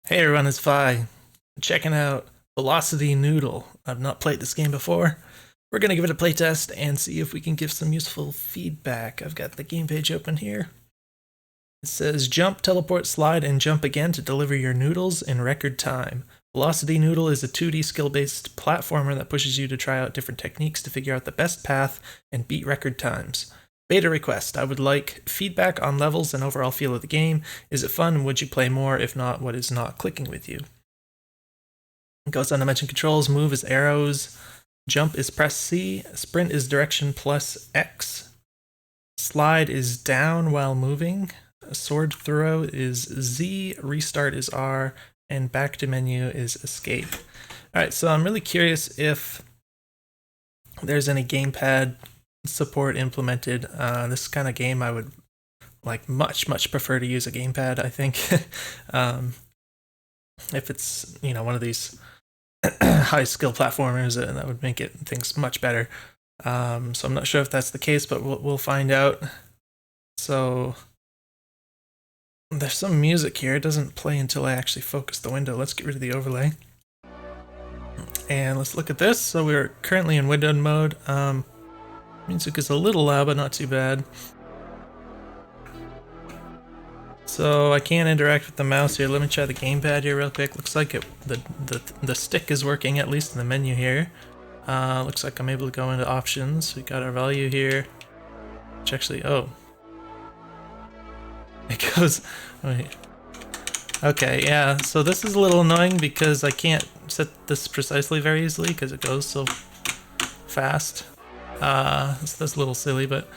Hey everyone, it's Vi. Checking out Velocity Noodle. I've not played this game before. We're gonna give it a playtest and see if we can give some useful feedback. I've got the game page open here. It says jump, teleport, slide, and jump again to deliver your noodles in record time. Velocity Noodle is a 2D skill-based platformer that pushes you to try out different techniques to figure out the best path and beat record times. Beta request. I would like feedback on levels and overall feel of the game. Is it fun? Would you play more? If not, what is not clicking with you? It goes on to mention controls. Move is arrows. Jump is press C. Sprint is direction plus X. Slide is down while moving. Sword throw is Z. Restart is R. And back to menu is escape. Alright, so I'm really curious if there's any gamepad support implemented. This kind of game I would like much prefer to use a gamepad, I think. If it's, you know, one of these high skill platformers, that would make things much better. So I'm not sure if that's the case, but we'll find out. So there's some music here. It doesn't play until I actually focus the window. Let's get rid of the overlay. And let's look at this. So we're currently in windowed mode. Music is a little loud, but not too bad. So I can't interact with the mouse here. Let me try the gamepad here real quick. Looks like the stick is working, at least in the menu here. Looks like I'm able to go into options. We got our value here, which actually, oh. It goes, wait. Okay, yeah, so this is a little annoying because I can't set this precisely very easily because it goes so fast. That's a little silly, but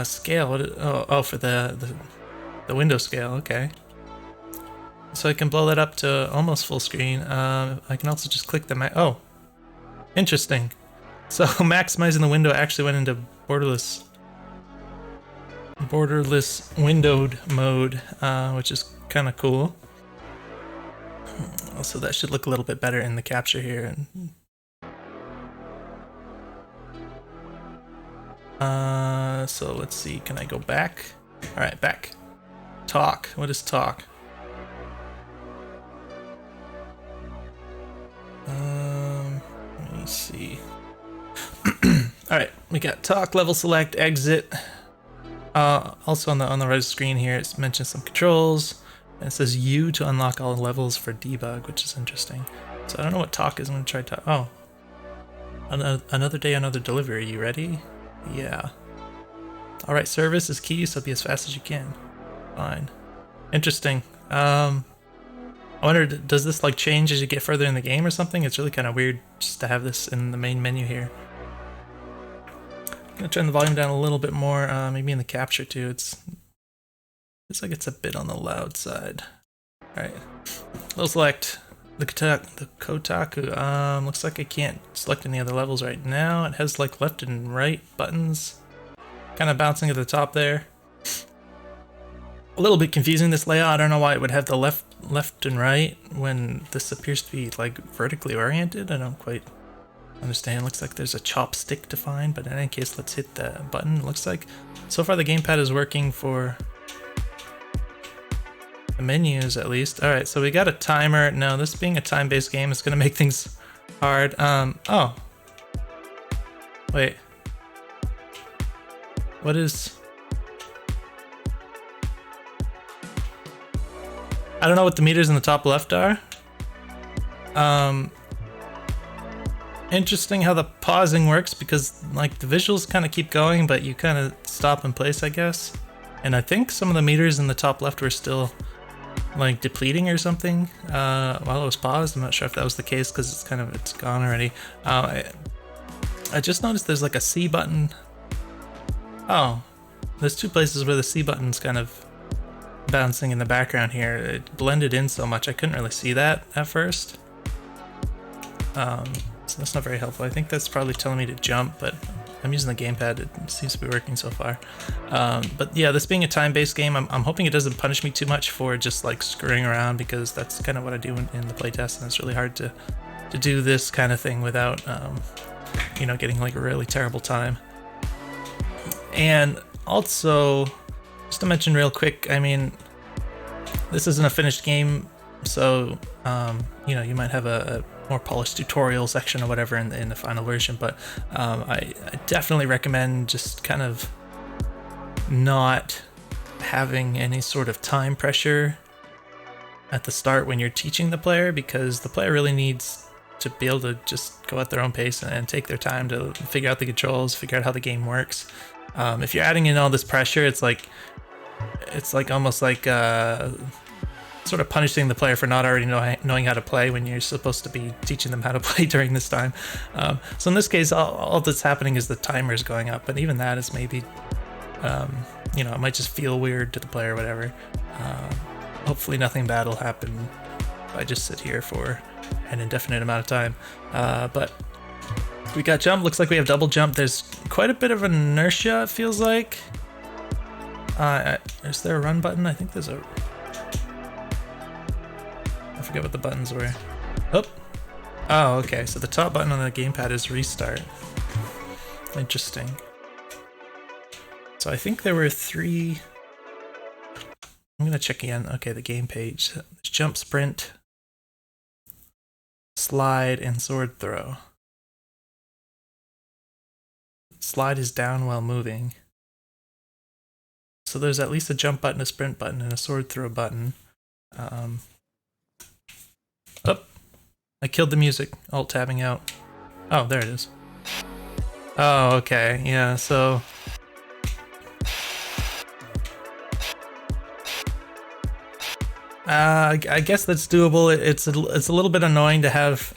scale. Oh, for the window scale. Okay. So I can blow that up to almost full screen. I can also just click the oh, interesting. So maximizing the window actually went into borderless windowed mode, which is kind of cool. So that should look a little bit better in the capture here. So let's see, can I go back? Alright, back. Talk. What is talk? Let me see. Alright, we got talk, level select, exit. Also on the right screen here, it mentions some controls. And it says U to unlock all levels for debug, which is interesting. So I don't know what talk is. I'm gonna try talk. Oh. Another day, another delivery. You ready? Yeah. Alright, service is key, so be as fast as you can. Fine. Interesting. I wonder, does this like change as you get further in the game or something? It's really kind of weird just to have this in the main menu here. I'm gonna turn the volume down a little bit more, maybe in the capture too. It's like it's a bit on the loud side. Alright. We'll select the Kotaku. Looks like I can't select any other levels right now. It has like left and right buttons kind of bouncing at the top there. A little bit confusing, this layout. I don't know why it would have the left and right when this appears to be like vertically oriented. I don't quite understand. Looks like there's a chopstick to find, but in any case, let's hit the button. Looks like so far the gamepad is working for the menus at least. Alright, so we got a timer. Now, this being a time-based game is gonna make things hard. Oh. Wait. What is... I don't know what the meters in the top left are. Interesting how the pausing works because like the visuals kind of keep going, but you kind of stop in place, I guess. And I think some of the meters in the top left were still like depleting or something while it was paused. I'm not sure if that was the case because it's gone already. I just noticed there's like a C button. Oh, there's two places where the C button's kind of bouncing in the background here. It blended in so much I couldn't really see that at first. So that's not very helpful. I think that's probably telling me to jump, but I'm using the gamepad. It seems to be working so far. But yeah, this being a time-based game, I'm hoping it doesn't punish me too much for just like screwing around, because that's kind of what I do in the playtest, and it's really hard to do this kind of thing without you know, getting like a really terrible time. And also, just to mention real quick, I mean, this isn't a finished game So, you know, you might have a more polished tutorial section or whatever in the final version, but I definitely recommend just kind of not having any sort of time pressure at the start when you're teaching the player, because the player really needs to be able to just go at their own pace and take their time to figure out the controls, figure out how the game works. If you're adding in all this pressure, it's like almost like sort of punishing the player for not already knowing how to play when you're supposed to be teaching them how to play during this time. So in this case, all that's happening is the timer is going up, but even that is maybe, you know, it might just feel weird to the player or whatever. Hopefully nothing bad will happen if I just sit here for an indefinite amount of time. But we got jump. Looks like we have double jump. There's quite a bit of inertia, it feels like. Is there a run button? I think there's a... I forget what the buttons were. Oh, okay. So the top button on the gamepad is restart. Interesting. So I think there were 3... I'm gonna check again. Okay, the game page. There's jump, sprint, slide, and sword throw. Slide is down while moving. So there's at least a jump button, a sprint button, and a sword throw button. I killed the music. Alt tabbing out. Oh, there it is. Oh, okay. Yeah, so... I guess that's doable. It's a little bit annoying to have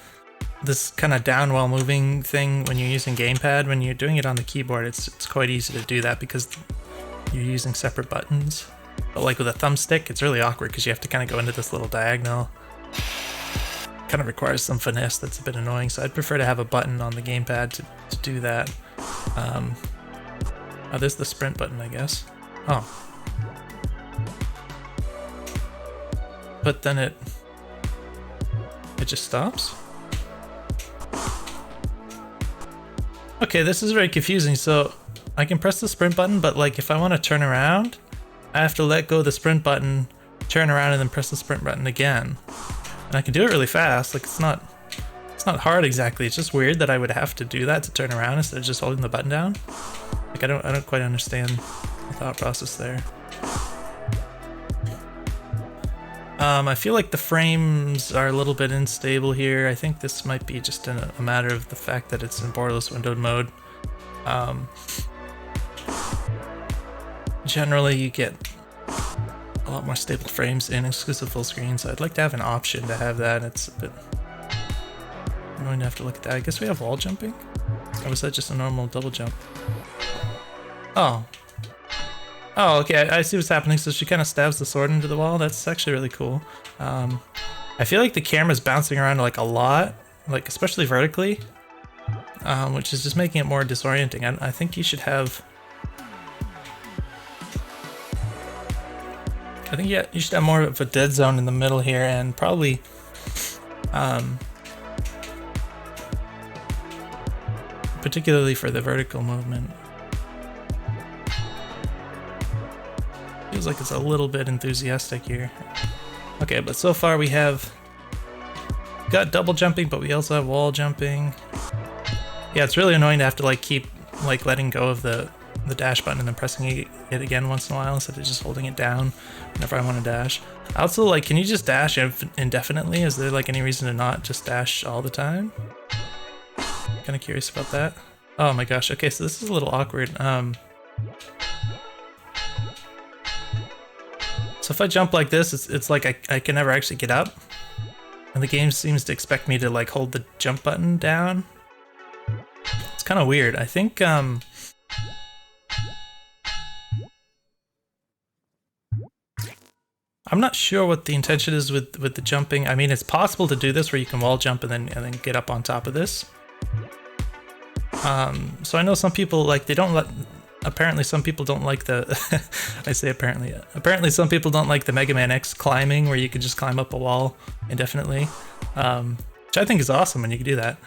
this kind of down while moving thing when you're using gamepad. When you're doing it on the keyboard, it's quite easy to do that because you're using separate buttons. But like with a thumbstick, it's really awkward because you have to kind of go into this little diagonal. Kind of requires some finesse that's a bit annoying, so I'd prefer to have a button on the gamepad to do that. Oh, there's the sprint button, I guess. Oh. But then it just stops? Okay, this is very confusing. So I can press the sprint button, but like if I want to turn around, I have to let go of the sprint button, turn around, and then press the sprint button again. And I can do it really fast. Like it's not hard exactly. It's just weird that I would have to do that to turn around instead of just holding the button down. Like I don't quite understand the thought process there. I feel like the frames are a little bit unstable here. I think this might be just a matter of the fact that it's in borderless windowed mode. Generally, you get a lot more stable frames in exclusive full screen, so I'd like to have an option to have that. It's a bit annoying to have to look at that. I guess we have wall jumping? Or was that just a normal double jump? Oh. Oh, okay, I see what's happening. So she kind of stabs the sword into the wall. That's actually really cool. I feel like the camera's bouncing around like a lot, like especially vertically, which is just making it more disorienting. I think you should have... I think you should have more of a dead zone in the middle here, and probably particularly for the vertical movement. Feels like it's a little bit enthusiastic here. Okay, but so far we have got double jumping, but we also have wall jumping. Yeah, it's really annoying to have to like keep like letting go of the dash button and then pressing it again once in a while instead of just holding it down whenever I want to dash. Also, like, can you just dash indefinitely? Is there like any reason to not just dash all the time? Kind of curious about that. Oh my gosh. Okay, so this is a little awkward. So if I jump like this, it's like I can never actually get up. And the game seems to expect me to like hold the jump button down. It's kind of weird. I think I'm not sure what the intention is with the jumping. I mean, it's possible to do this where you can wall jump and then get up on top of this. So I know some people like apparently some people don't like the I say apparently some people don't like the Mega Man X climbing where you can just climb up a wall indefinitely, which I think is awesome when you can do that,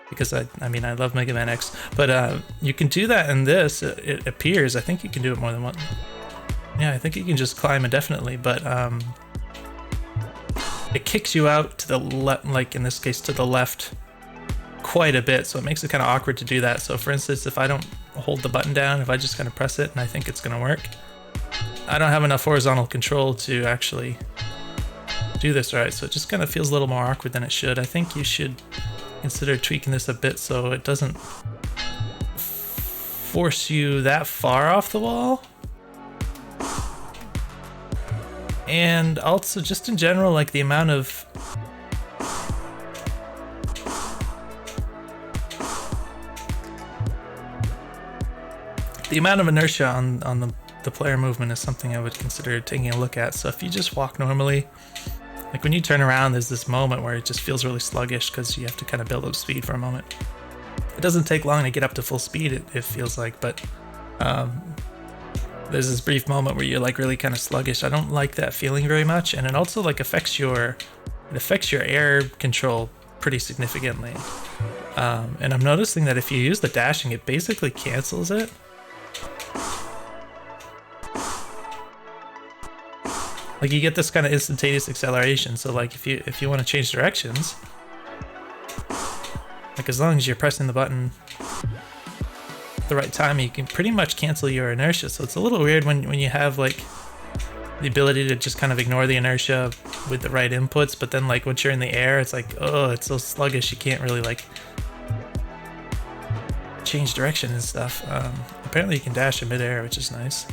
because I mean I love Mega Man X, but you can do that in this. It appears I think you can do it more than once. Yeah, I think you can just climb indefinitely, but it kicks you out to the left, like in this case to the left quite a bit, so it makes it kind of awkward to do that. So for instance, if I don't hold the button down, if I just kind of press it and I think it's going to work, I don't have enough horizontal control to actually do this right, so it just kind of feels a little more awkward than it should. I think you should consider tweaking this a bit so it doesn't force you that far off the wall. And also just in general, like the amount of inertia on the player movement is something I would consider taking a look at. So if you just walk normally, like when you turn around, there's this moment where it just feels really sluggish because you have to kind of build up speed for a moment. It doesn't take long to get up to full speed, it feels like, but there's this brief moment where you're like really kind of sluggish. I don't like that feeling very much, and it also like affects your air control pretty significantly. And I'm noticing that if you use the dashing, it basically cancels it. Like you get this kind of instantaneous acceleration. So like if you want to change directions, like as long as you're pressing the button at the right time, you can pretty much cancel your inertia. So it's a little weird when you have like the ability to just kind of ignore the inertia with the right inputs, but then like once you're in the air, it's like, oh, it's so sluggish, you can't really like change direction and stuff. Apparently you can dash in midair, which is nice.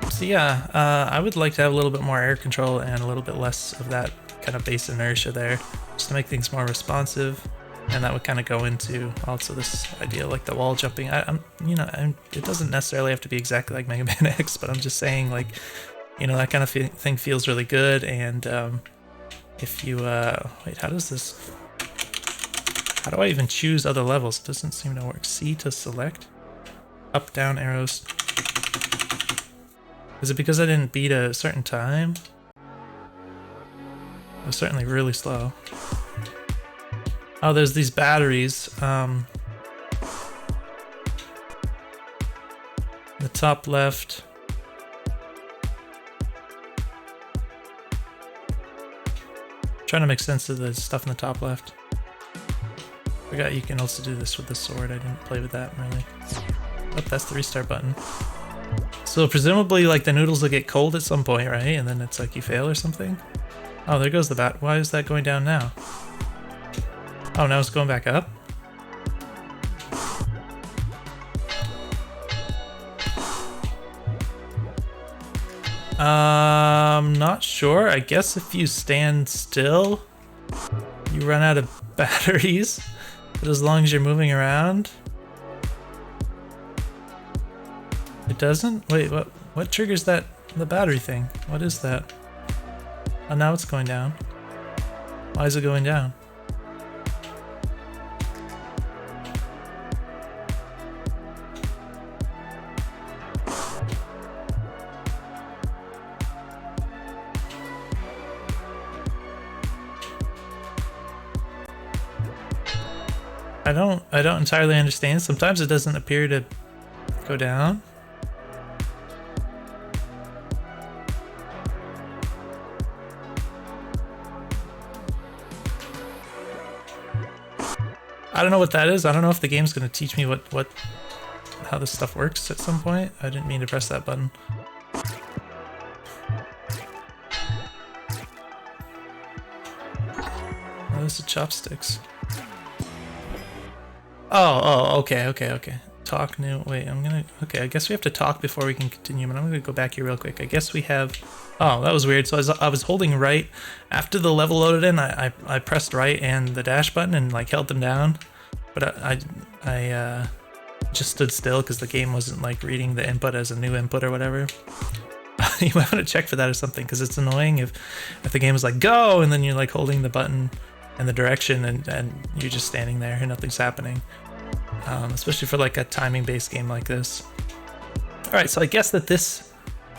So yeah, I would like to have a little bit more air control and a little bit less of that kind of base inertia there, just to make things more responsive. And that would kind of go into also this idea like the wall jumping. It doesn't necessarily have to be exactly like Mega Man X, but I'm just saying like, that kind of thing feels really good. And if you, wait, how do I even choose other levels? It doesn't seem to work. C to select, up, down arrows. Is it because I didn't beat a certain time? It was certainly really slow. Oh, there's these batteries. The top left. Trying to make sense of the stuff in the top left. Forgot you can also do this with the sword. I didn't play with that really. Oh, that's the restart button. So presumably like the noodles will get cold at some point, right? And then it's like you fail or something. Oh, there goes the bat. Why is that going down now? Oh, now it's going back up? Not sure. I guess if you stand still, you run out of batteries. But as long as you're moving around, it doesn't? Wait, what triggers that? The battery thing. What is that? Oh, now it's going down. Why is it going down? I don't entirely understand. Sometimes it doesn't appear to go down. I don't know what that is. I don't know if the game's going to teach me how this stuff works at some point. I didn't mean to press that button. Oh, those are chopsticks. Oh, okay. Talk new. Wait, okay, I guess we have to talk before we can continue, but I'm gonna go back here real quick. I guess we have, oh, that was weird. So I was holding right after the level loaded in. I pressed right and the dash button and like held them down, but I just stood still because the game wasn't like reading the input as a new input or whatever. You might want to check for that or something, because it's annoying if the game is like go and then you're like holding the button and the direction and you're just standing there and nothing's happening. Especially for like a timing based game like this. All right, so I guess that this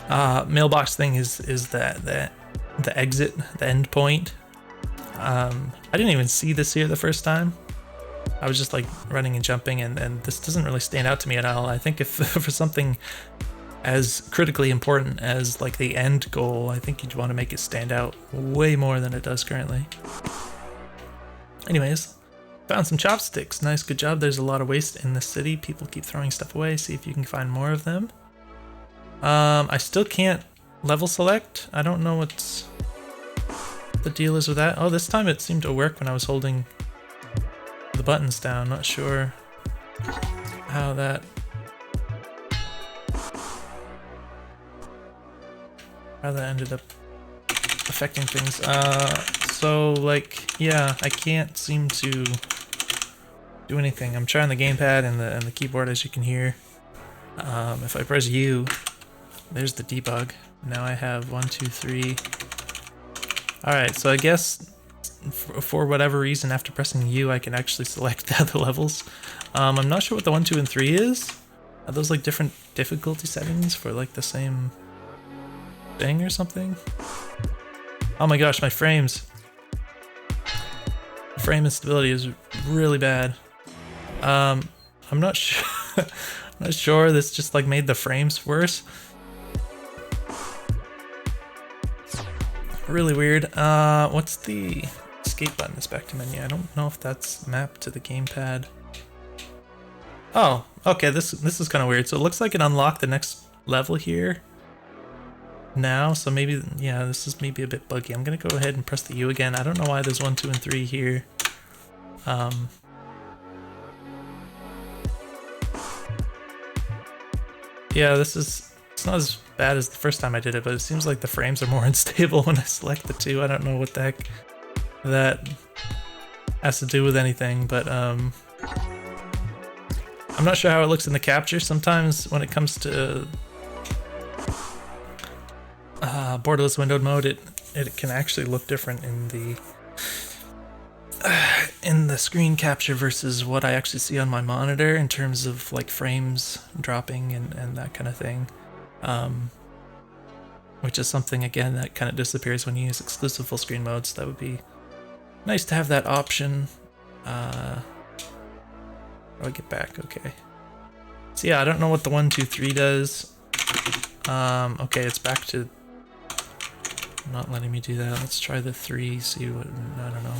mailbox thing is the exit, the end point. I didn't even see this here the first time. I was just like running and jumping, and this doesn't really stand out to me at all. I think if for something as critically important as like the end goal, I think you'd want to make it stand out way more than it does currently. Anyways, found some chopsticks. Nice, good job. There's a lot of waste in the city. People keep throwing stuff away. See if you can find more of them. I still can't level select. I don't know what the deal is with that. Oh, this time it seemed to work when I was holding the buttons down. Not sure how that ended up affecting things. So like, yeah, I can't seem to do anything. I'm trying the gamepad and the keyboard, as you can hear. If I press U, there's the debug. Now I have 1, 2, 3. All right, so I guess for whatever reason, after pressing U, I can actually select the other levels. I'm not sure what the 1, 2, and 3 is. Are those like different difficulty settings for like the same thing or something? Oh my gosh, my frames. Frame instability is really bad. I'm not sure. I'm not sure. This just like made the frames worse. Really weird. What's the escape button? This back to menu. I don't know if that's mapped to the gamepad. Oh, okay. This is kind of weird. So it looks like it unlocked the next level here now. So maybe, yeah, this is maybe a bit buggy. I'm gonna go ahead and press the U again. I don't know why there's 1, 2, and 3 here. Yeah, it's not as bad as the first time I did it, but it seems like the frames are more unstable when I select the 2. I don't know what the heck that has to do with anything, but I'm not sure how it looks in the capture. Sometimes when it comes to borderless windowed mode, it can actually look different in the screen capture versus what I actually see on my monitor in terms of like frames dropping and that kind of thing. Which is something, again, that kind of disappears when you use exclusive full screen mode, so that would be nice to have that option. How do I get back? Okay. So yeah, I don't know what the 1, 2, 3 does. Okay, it's back to not letting me do that. Let's try the 3, see what, I don't know.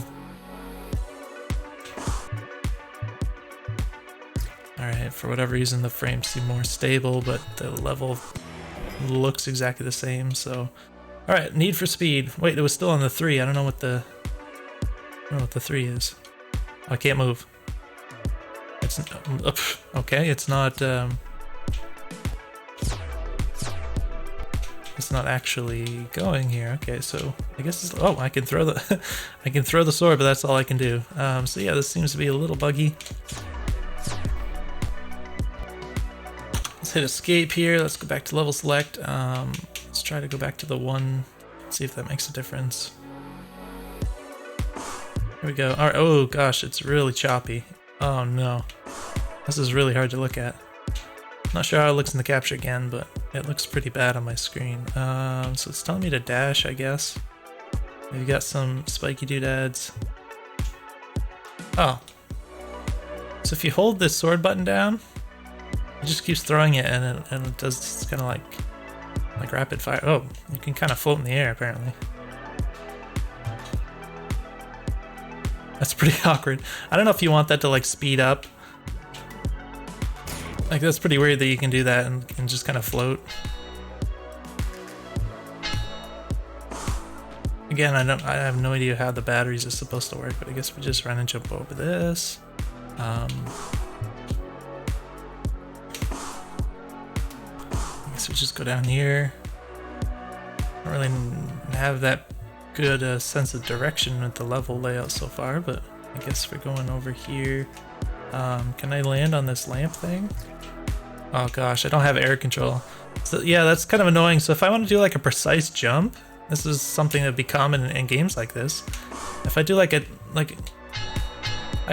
Alright, for whatever reason the frames seem more stable, but the level looks exactly the same, so... Alright, Need for Speed. Wait, it was still on the 3. I don't know what the 3 is. I can't move. It's... okay, it's not... it's not actually going here. Okay, so I guess it's... oh, I can throw the... I can throw the sword, but that's all I can do. So yeah, this seems to be a little buggy. Let's hit escape here. Let's go back to level select. Let's try to go back to the 1. See if that makes a difference. Here we go. All right. Oh gosh, it's really choppy. Oh no, this is really hard to look at. Not sure how it looks in the capture again, but it looks pretty bad on my screen. So it's telling me to dash, I guess. We've got some spiky doodads. Oh. So if you hold this sword button down, it just keeps throwing it, and it does. It's kind of like rapid fire. Oh, you can kind of float in the air apparently. That's pretty awkward. I don't know if you want that to like speed up. Like that's pretty weird that you can do that and just kind of float. Again, I have no idea how the batteries are supposed to work, but I guess we just run and jump over this. I guess we just go down here. I don't really have that good sense of direction with the level layout so far, but I guess we're going over here. Can I land on this lamp thing? Oh gosh, I don't have air control. So yeah, that's kind of annoying. So if I want to do like a precise jump, this is something that'd be common in games like this. If I do like I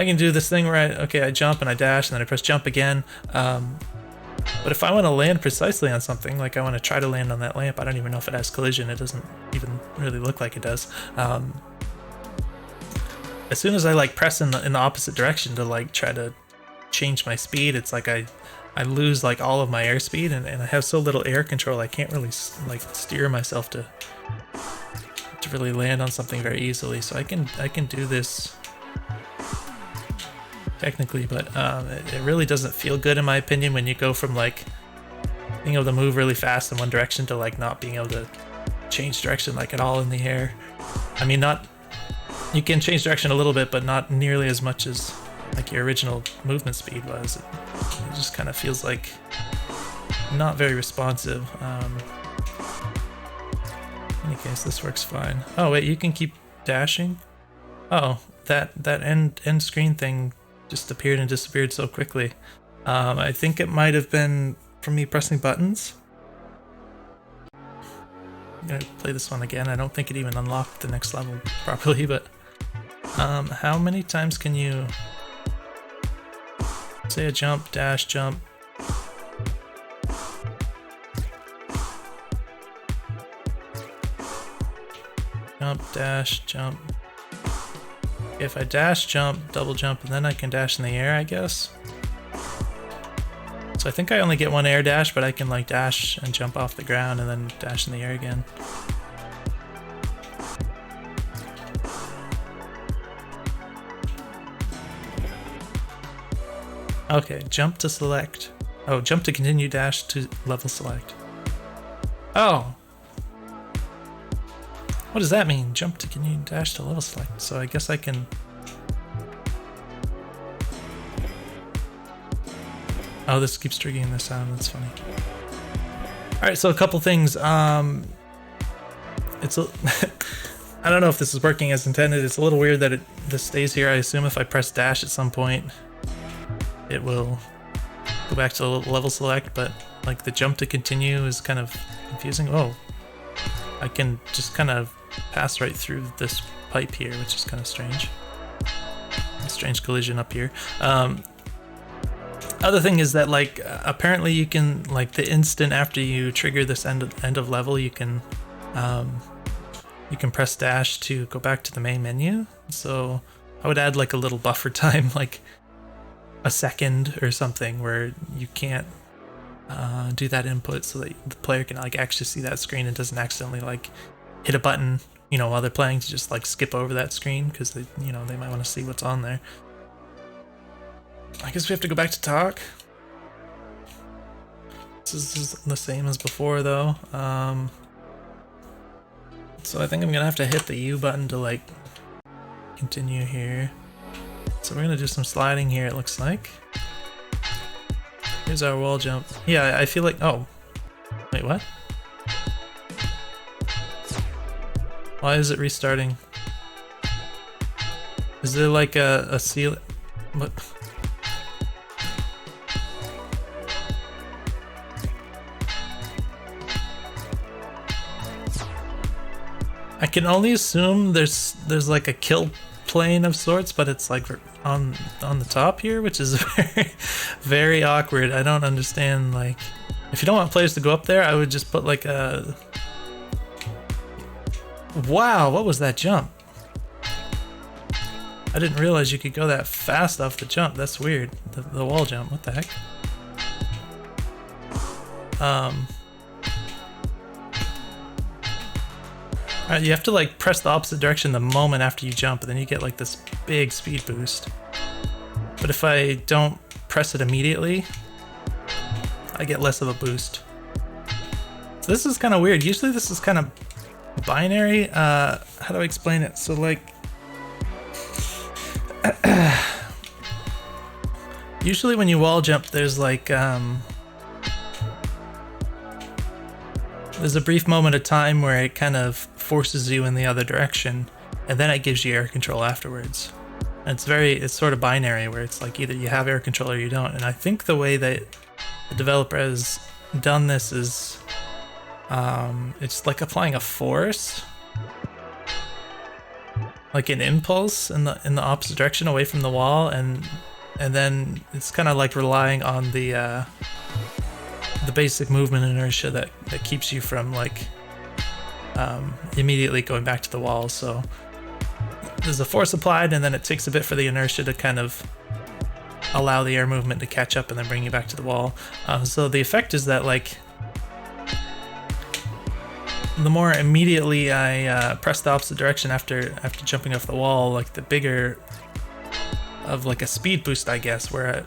can do this thing where I jump and I dash and then I press jump again. But if I want to land precisely on something, like I want to try to land on that lamp, I don't even know if it has collision. It doesn't even really look like it does. as soon as I like press in the opposite direction to like try to change my speed, it's like I lose like all of my airspeed, and I have so little air control I can't really like steer myself to really land on something very easily. So I can do this technically, but it really doesn't feel good in my opinion when you go from like being able to move really fast in one direction to like not being able to change direction like at all in the air. I mean, you can change direction a little bit, but not nearly as much as like your original movement speed was. It just kind of feels like not very responsive. In any case, this works fine. Oh wait, you can keep dashing? Oh, that end screen thing just appeared and disappeared so quickly. I think it might have been from me pressing buttons. I'm gonna play this one again. I don't think it even unlocked the next level properly, but how many times can you say a jump, dash, jump? Jump, dash, jump. If I dash, jump, double jump, and then I can dash in the air, I guess. So I think I only get one air dash, but I can like dash and jump off the ground and then dash in the air again. Okay, jump to select. Oh, jump to continue, dash to level select. Oh! What does that mean? Jump to continue, dash to level select. So I guess I can... Oh, this keeps triggering the sound. That's funny. Alright, so a couple things. It's a... I don't know if this is working as intended. It's a little weird that this stays here. I assume if I press dash at some point, it will go back to level select, but like the jump to continue is kind of confusing. Oh, I can just kind of pass right through this pipe here, which is kind of strange. A strange collision up here. Other thing is that like apparently you can like the instant after you trigger this end of level, you can press dash to go back to the main menu. So I would add like a little buffer time, like a second or something, where you can't do that input, so that the player can like actually see that screen and doesn't accidentally like hit a button, you know, while they're playing to just like skip over that screen, because they, you know, they might want to see what's on there. I guess we have to go back to talk. This is the same as before though. So I think I'm gonna have to hit the U button to like continue here. So we're gonna do some sliding here, it looks like. Here's our wall jump. Yeah, I feel like, oh. Wait, what? Why is it restarting? Is there like a ceiling? What? I can only assume there's like a kill plane of sorts, but it's like on the top here, which is very, very awkward. I don't understand, like, if you don't want players to go up there, I would just put like a... Wow, what was that jump? I didn't realize you could go that fast off the jump. That's weird. The wall jump, what the heck? Alright, you have to like press the opposite direction the moment after you jump, and then you get like this big speed boost. But if I don't press it immediately, I get less of a boost. So this is kind of weird. Usually this is kind of binary. How do I explain it? So like, usually when you wall jump, there's like, there's a brief moment of time where it kind of forces you in the other direction, and then it gives you air control afterwards. And it's sort of binary, where it's like either you have air control or you don't. And I think the way that the developer has done this is, it's like applying a force, like an impulse in the opposite direction away from the wall, and then it's kind of like relying on the basic movement inertia that keeps you from like immediately going back to the wall. So there's a force applied, and then it takes a bit for the inertia to kind of allow the air movement to catch up and then bring you back to the wall. So the effect is that, like, the more immediately I press the opposite direction after jumping off the wall, like, the bigger of like a speed boost I guess, the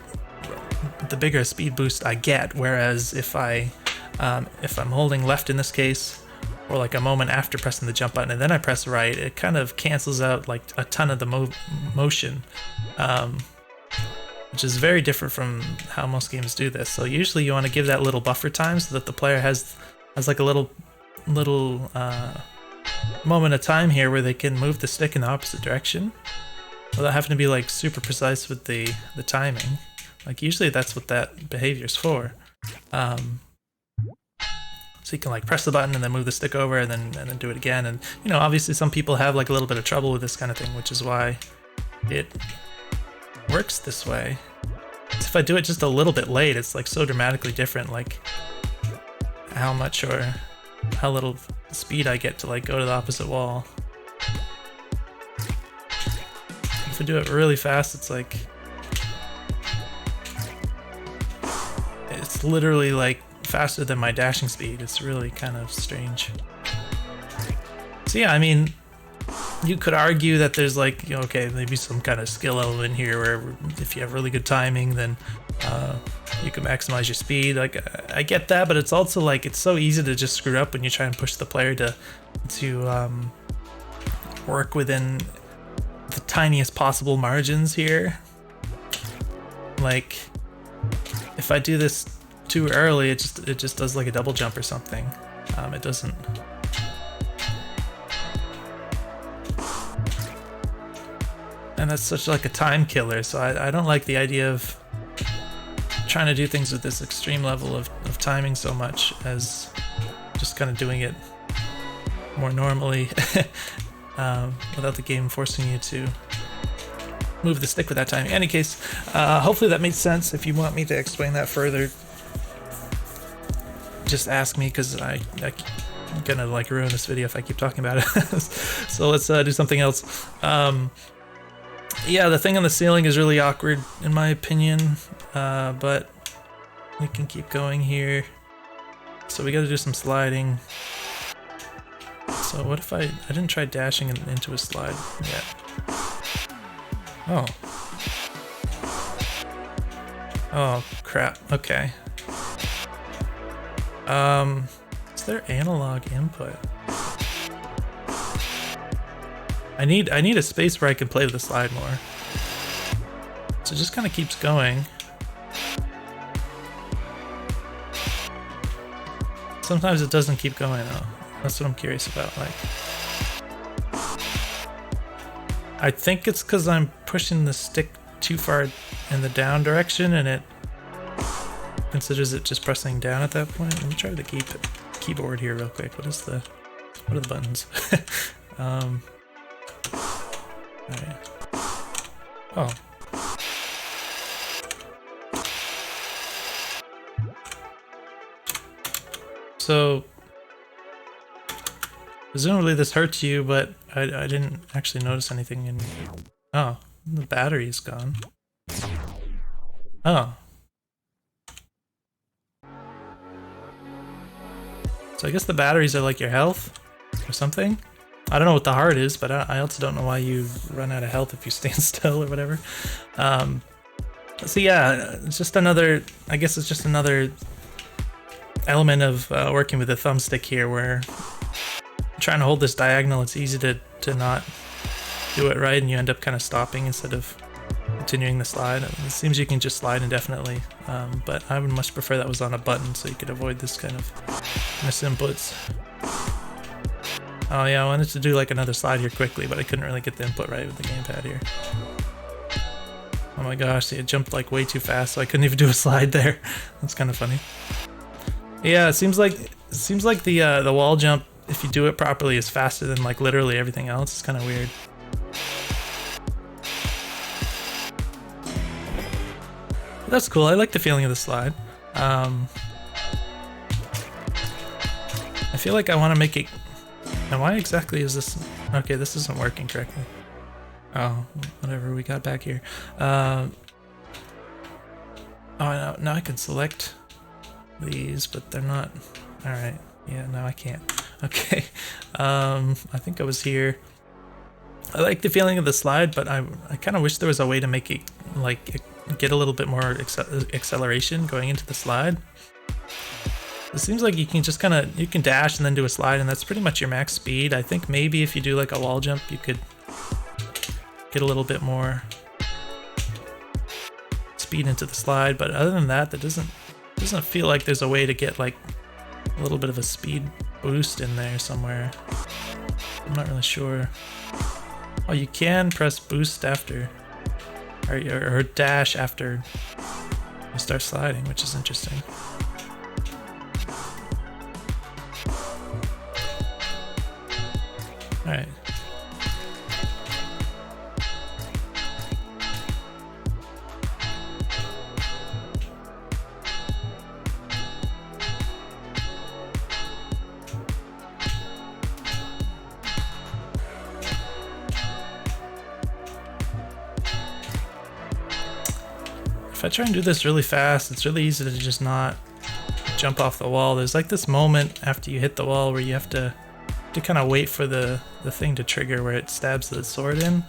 bigger speed boost I get. Whereas if I'm holding left in this case, or like a moment after pressing the jump button and then I press right, it kind of cancels out like a ton of the motion, which is very different from how most games do this. So usually you want to give that little buffer time so that the player has like a little moment of time here where they can move the stick in the opposite direction without having to be like super precise with the timing. Like usually that's what that behavior is for. So you can like press the button and then move the stick over and then do it again. And you know, obviously some people have like a little bit of trouble with this kind of thing, which is why it works this way. If I do it just a little bit late, it's like so dramatically different, like how much or how little speed I get to like go to the opposite wall. If I do it really fast, it's like it's literally like faster than my dashing speed. It's really kind of strange. So yeah, I mean, you could argue that there's like, you know, okay, maybe some kind of skill element here where if you have really good timing, then you can maximize your speed. Like, I get that, but it's also like, it's so easy to just screw up when you try and push the player to work within the tiniest possible margins here. Like, if I do this too early, it just does like a double jump or something. It doesn't. And that's such like a time killer, so I don't like the idea of trying to do things with this extreme level of timing so much as just kind of doing it more normally without the game forcing you to move the stick with that timing. In any case, hopefully that makes sense. If you want me to explain that further, just ask me, because I'm gonna like ruin this video if I keep talking about it. So let's do something else. Yeah, the thing on the ceiling is really awkward in my opinion, but we can keep going here. So we gotta do some sliding. So what if I didn't try dashing into a slide yet? Oh. Oh crap, okay. Is there analog input? I need a space where I can play with the slide more. So it just kind of keeps going. Sometimes it doesn't keep going though. That's what I'm curious about. Like, I think it's because I'm pushing the stick too far in the down direction and it considers it just pressing down at that point. Let me try the keyboard here real quick. What are the buttons? Alright. Oh. So presumably this hurts you, but I didn't actually notice anything in. Oh, the battery is gone. Oh. So I guess the batteries are like your health or something. I don't know what the heart is, but I also don't know why you run out of health if you stand still or whatever. So yeah, it's just another, I guess it's just another element of working with a thumbstick here, where trying to hold this diagonal, it's easy to not do it right and you end up kind of stopping instead of continuing the slide. It seems you can just slide indefinitely, but I would much prefer that was on a button so you could avoid this kind of misinputs. Oh yeah, I wanted to do like another slide here quickly, but I couldn't really get the input right with the gamepad here. Oh my gosh, it jumped like way too fast, so I couldn't even do a slide there. That's kind of funny. Yeah, it seems like the wall jump, if you do it properly, is faster than like literally everything else. It's kind of weird. But that's cool. I like the feeling of the slide. I feel like I want to make it. Now, why exactly is this? Okay, this isn't working correctly. Oh, whatever we got back here. Oh, now I can select these, but they're not. All right. Yeah, no, I can't. Okay. I think I was here. I like the feeling of the slide, but I kind of wish there was a way to make it like get a little bit more acceleration going into the slide. It seems like you can just you can dash and then do a slide, and that's pretty much your max speed. I think maybe if you do like a wall jump, you could get a little bit more speed into the slide, but other than that, that doesn't feel like there's a way to get like a little bit of a speed boost in there somewhere. I'm not really sure. Oh, you can press boost after, or dash after you start sliding, which is interesting. All right. If I try and do this really fast, it's really easy to just not jump off the wall. There's like this moment after you hit the wall where you have to kind of wait for the thing to trigger where it stabs the sword in.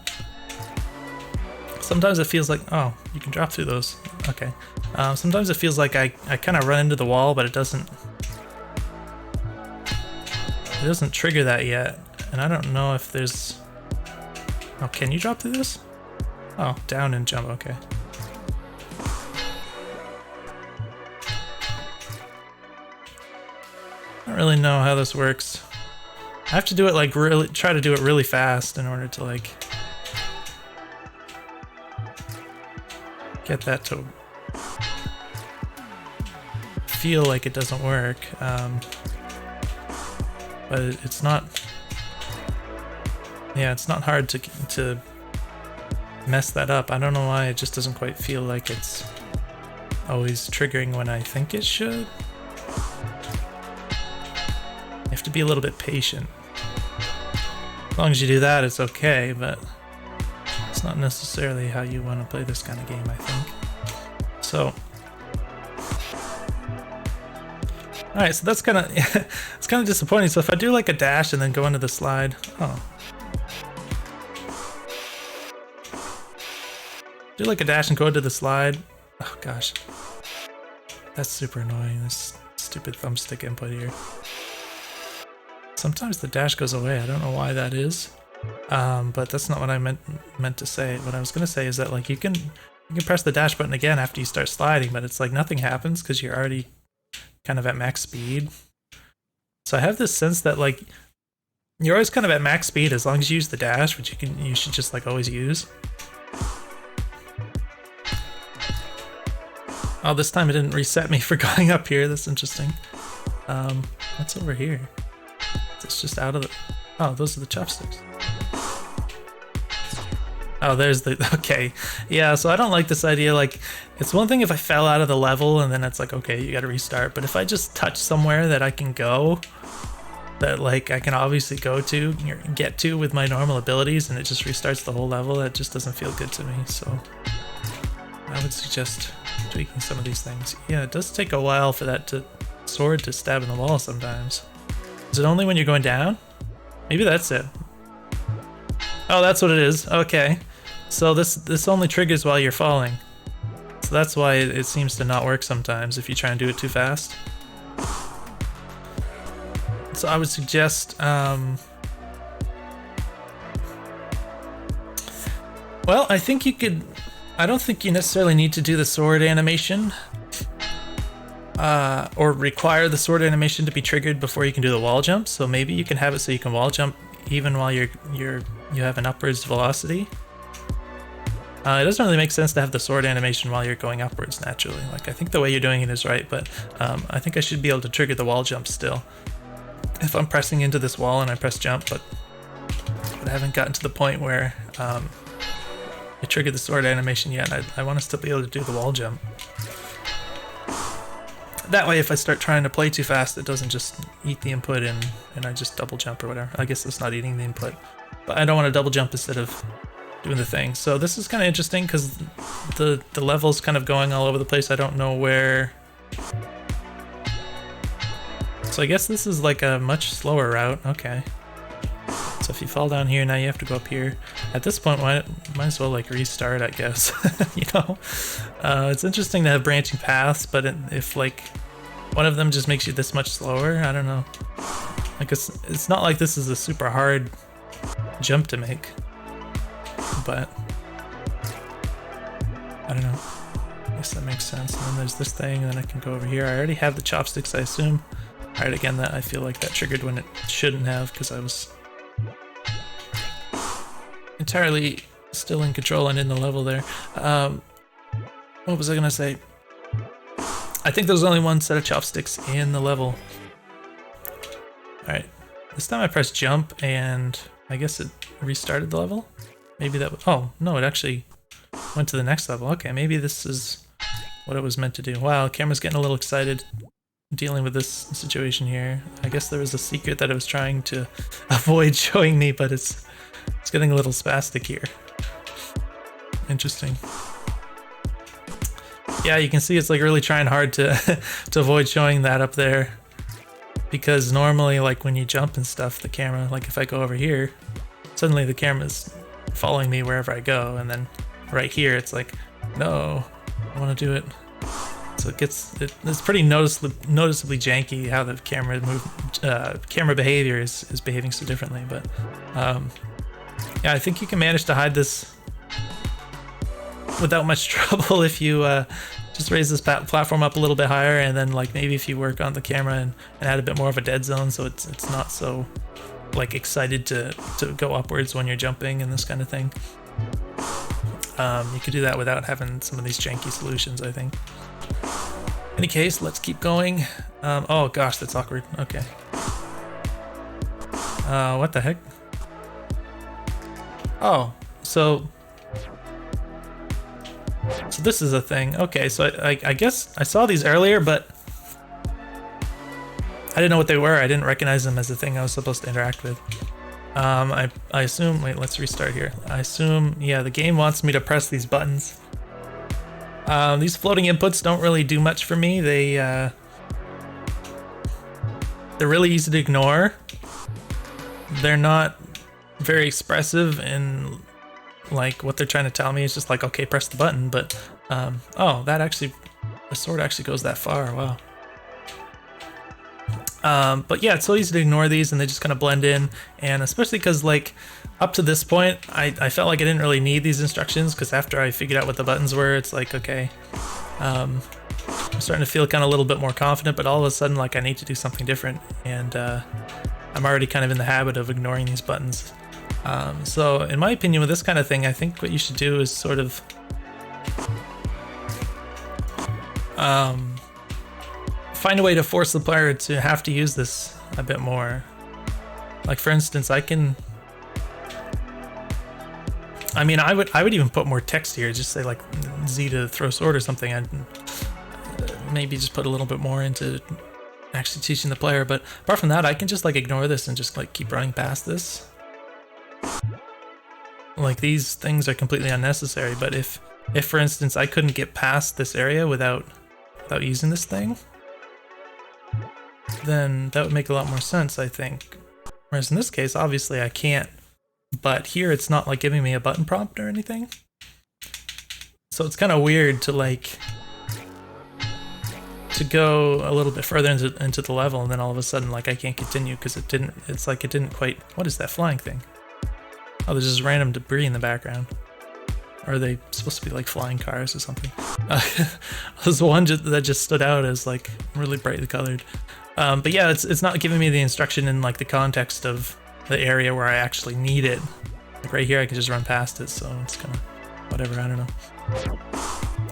Sometimes it feels like, oh, you can drop through those. Okay. Sometimes it feels like I kind of run into the wall, but it doesn't trigger that yet. And I don't know if there's... Oh, can you drop through this? Oh, down and jump, okay. I don't really know how this works. I have to do it like try to do it really fast in order to like get that to feel like it doesn't work. But it's not. Yeah, it's not hard to mess that up. I don't know why it just doesn't quite feel like it's always triggering when I think it should. You have to be a little bit patient. As long as you do that, it's okay, but it's not necessarily how you want to play this kind of game, I think. So, all right, so that's kind of it's kind of disappointing. So if I do like a dash and then go into the slide, oh, do like a dash and go into the slide. Oh gosh, that's super annoying. This stupid thumbstick input here. Sometimes the dash goes away. I don't know why that is, but that's not what I meant to say. What I was gonna say is that like you can press the dash button again after you start sliding, but it's like nothing happens because you're already kind of at max speed. So I have this sense that like you're always kind of at max speed as long as you use the dash, which you should just like always use. Oh, this time it didn't reset me for going up here. That's interesting. What's over here? It's just out of the... Oh, those are the chopsticks. Oh, there's the... Okay. Yeah, so I don't like this idea. Like, it's one thing if I fell out of the level and then it's like, okay, you gotta restart. But if I just touch somewhere that I can go, that like I can obviously go to, get to with my normal abilities, and it just restarts the whole level, that just doesn't feel good to me. So I would suggest tweaking some of these things. Yeah, it does take a while for that sword to stab in the wall sometimes. Is it only when you're going down? Maybe that's it. Oh, that's what it is. Okay. So this only triggers while you're falling. So that's why it seems to not work sometimes if you try and do it too fast. So I would suggest... well, I think you could... I don't think you necessarily need to do the sword animation. Or require the sword animation to be triggered before you can do the wall jump. So maybe you can have it so you can wall jump even while you have an upwards velocity. It doesn't really make sense to have the sword animation while you're going upwards naturally. Like I think the way you're doing it is right, but I think I should be able to trigger the wall jump still if I'm pressing into this wall and I press jump, but I haven't gotten to the point where I triggered the sword animation yet. I want to still be able to do the wall jump. That way, if I start trying to play too fast, it doesn't just eat the input and I just double jump or whatever. I guess it's not eating the input, but I don't want to double jump instead of doing the thing. So this is kind of interesting because the level's kind of going all over the place. I don't know where. So I guess this is like a much slower route. Okay. So if you fall down here, now you have to go up here. At this point, might as well like restart, I guess. You know, it's interesting to have branching paths, but if like one of them just makes you this much slower, I don't know. Like it's not like this is a super hard jump to make, but I don't know. I guess that makes sense. And then there's this thing, and then I can go over here. I already have the chopsticks, I assume. All right, again, that I feel like that triggered when it shouldn't have because I was entirely still in control and in the level there. What was I gonna say? I think there's only one set of chopsticks in the level. All right, this time I pressed jump and I guess it restarted the level. Maybe that was, oh no, it actually went to the next level. Okay, maybe this is what it was meant to do. Wow, camera's getting a little excited dealing with this situation here. I guess there was a secret that it was trying to avoid showing me, but it's getting a little spastic here. Interesting. Yeah, you can see it's like really trying hard to to avoid showing that up there, because normally like when you jump and stuff, the camera, like if I go over here, suddenly the camera's following me wherever I go, and then right here it's like, no, I want to do it. So it's pretty noticeably janky how the camera behavior is behaving so differently. But yeah, I think you can manage to hide this without much trouble if you just raise this platform up a little bit higher, and then like maybe if you work on the camera and add a bit more of a dead zone, so it's not so like excited to go upwards when you're jumping and this kind of thing. You could do that without having some of these janky solutions, I think. In any case, let's keep going. Oh gosh, that's awkward. Okay. What the heck? Oh, so this is a thing. Okay, so I guess I saw these earlier, but I didn't know what they were. I didn't recognize them as the thing I was supposed to interact with. I assume, wait, let's restart here. I assume, yeah, the game wants me to press these buttons. These floating inputs don't really do much for me. They're really easy to ignore. They're not very expressive in like what they're trying to tell me. It's just like, okay, press the button, but oh, that actually, the sword actually goes that far. Wow. But yeah, it's so easy to ignore these, and they just kind of blend in, and especially because like up to this point I felt like I didn't really need these instructions, because after I figured out what the buttons were, it's like, okay, I'm starting to feel kind of a little bit more confident, but all of a sudden like I need to do something different, and I'm already kind of in the habit of ignoring these buttons. So in my opinion, with this kind of thing, I think what you should do is sort of find a way to force the player to have to use this a bit more. Like for instance, I would even put more text here, just say like Z to throw sword or something, and maybe just put a little bit more into actually teaching the player. But apart from that, I can just like ignore this and just like keep running past this. Like these things are completely unnecessary, but if for instance I couldn't get past this area without using this thing, then that would make a lot more sense, I think. Whereas in this case, obviously I can't, but here it's not like giving me a button prompt or anything. So it's kind of weird to like to go a little bit further into the level, and then all of a sudden like I can't continue because it's like it didn't quite, what is that flying thing? Oh, there's just random debris in the background. Or are they supposed to be like flying cars or something? There's one that just stood out as like really brightly colored. But yeah, it's not giving me the instruction in like the context of the area where I actually need it. Like right here, I can just run past it, so it's kind of whatever, I don't know.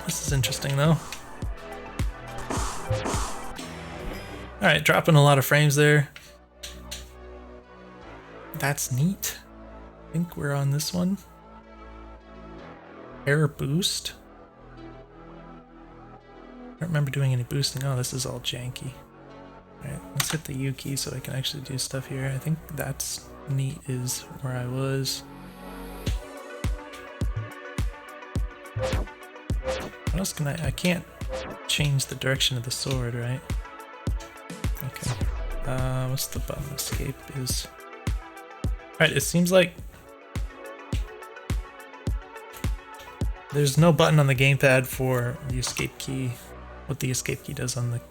This is interesting though. Alright, dropping a lot of frames there. That's neat. I think we're on this one. Air boost. I don't remember doing any boosting. Oh, this is all janky. Alright, let's hit the U key so I can actually do stuff here. I think that's neat is where I was. What else can I can't change the direction of the sword, right? Okay. What's the button? Escape is... Alright, it seems like there's no button on the gamepad for the escape key, what the escape key does on the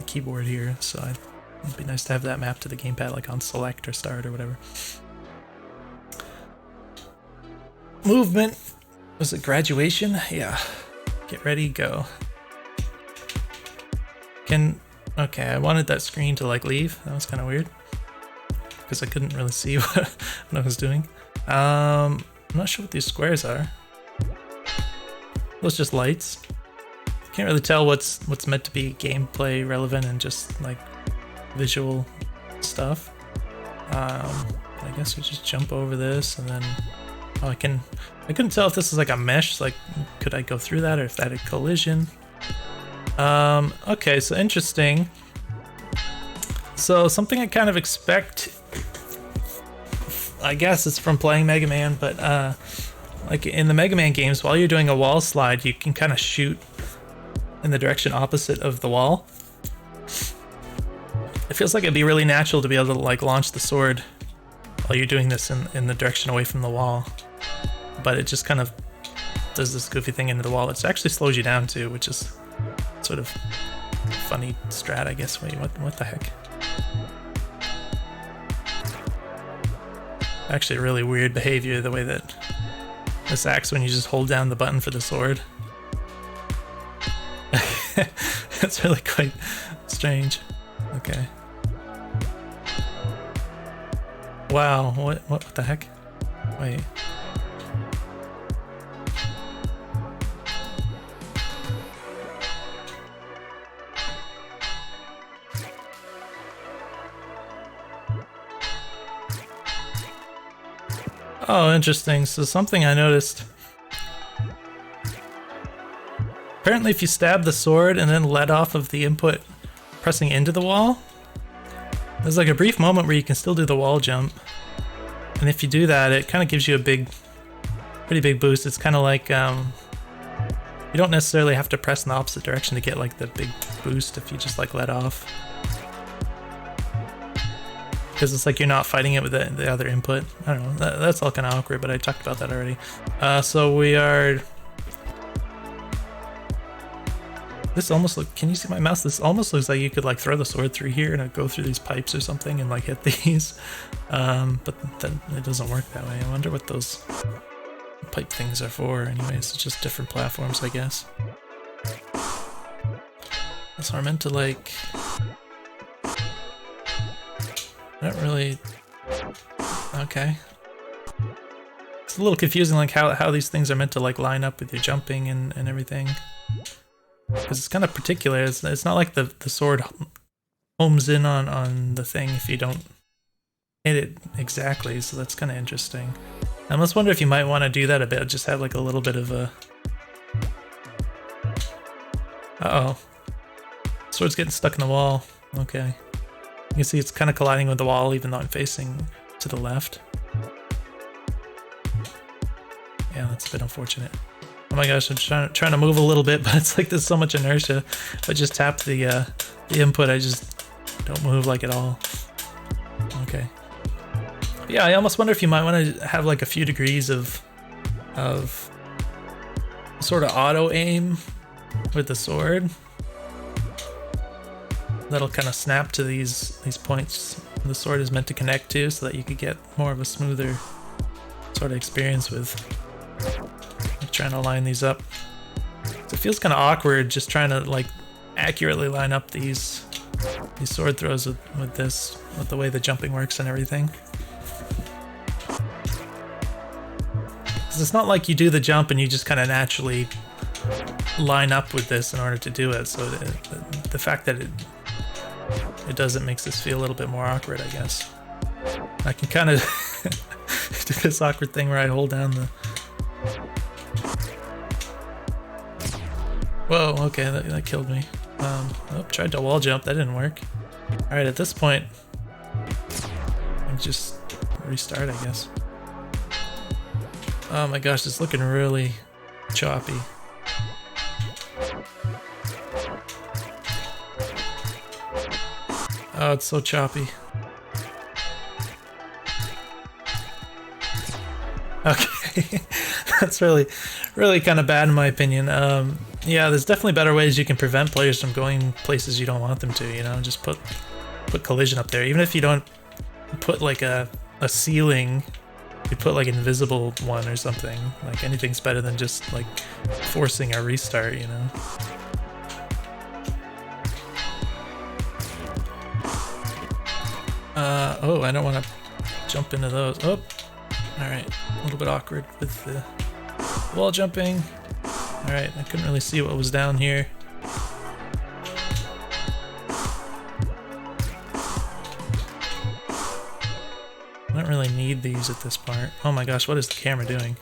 keyboard here, so it'd be nice to have that mapped to the gamepad, like on select or start or whatever. Movement. Was it graduation? Yeah. Get ready, go. Okay, I wanted that screen to like leave. That was kind of weird because I couldn't really see what I was doing. I'm not sure what these squares are. Those just lights. Can't really tell what's meant to be gameplay relevant and just like visual stuff. I guess we just jump over this and then I couldn't tell if this is like a mesh, like could I go through that or if that had collision. Okay, so interesting. So something I kind of expect, I guess it's from playing Mega Man, but like in the Mega Man games, while you're doing a wall slide, you can kind of shoot in the direction opposite of the wall. It feels like it'd be really natural to be able to like launch the sword while you're doing this in the direction away from the wall. But it just kind of does this goofy thing into the wall. It actually slows you down too, which is sort of funny strat, I guess. Wait, what the heck? Actually really weird behavior, the way that this acts when you just hold down the button for the sword. It's really quite strange. Okay. Wow, what the heck? Wait. Oh, interesting. So something I noticed. Apparently if you stab the sword and then let off of the input pressing into the wall, there's like a brief moment where you can still do the wall jump. And if you do that, it kind of gives you a pretty big boost. It's kind of like, you don't necessarily have to press in the opposite direction to get like the big boost if you just like let off. Because it's like you're not fighting it with the other input. I don't know, that's all kind of awkward, but I talked about that already. So we are... This almost look. Can you see my mouse? This almost looks like you could like throw the sword through here and it'd go through these pipes or something and like hit these. But then it doesn't work that way. I wonder what those pipe things are for. Anyways, it's just different platforms, I guess. So we're meant to like... I don't really... Okay. It's a little confusing like how these things are meant to like line up with your jumping and everything. Because it's kind of particular. It's not like the sword homes in on the thing if you don't hit it exactly, so that's kind of interesting. I almost wonder if you might want to do that a bit, just have like a little bit of a... Uh-oh. Sword's getting stuck in the wall. Okay. You can see it's kind of colliding with the wall even though I'm facing to the left. Yeah, that's a bit unfortunate. Oh my gosh, I'm trying to move a little bit, but it's like there's so much inertia. If I just tap the input, I just don't move like at all. Okay. But yeah, I almost wonder if you might want to have like a few degrees of sort of auto aim with the sword. That'll kind of snap to these points the sword is meant to connect to, so that you could get more of a smoother sort of experience with trying to line these up. So it feels kind of awkward just trying to like accurately line up these sword throws with the way the jumping works and everything. Because it's not like you do the jump and you just kind of naturally line up with this in order to do it. So the fact that it does it makes this feel a little bit more awkward, I guess. I can kind of do this awkward thing where I hold down the... Whoa, okay, that killed me. Oh, tried to wall jump, that didn't work. Alright, at this point, I'll just restart, I guess. Oh my gosh, it's looking really choppy. Oh, it's so choppy. Okay, that's really kind of bad in my opinion. Yeah, there's definitely better ways you can prevent players from going places you don't want them to. You know, just put collision up there. Even if you don't put like a ceiling, you put like an invisible one or something. Like anything's better than just like forcing a restart. You know. Oh, I don't want to jump into those. Oh. Alright, a little bit awkward with the wall jumping. Alright, I couldn't really see what was down here. I don't really need these at this part. Oh my gosh, what is the camera doing?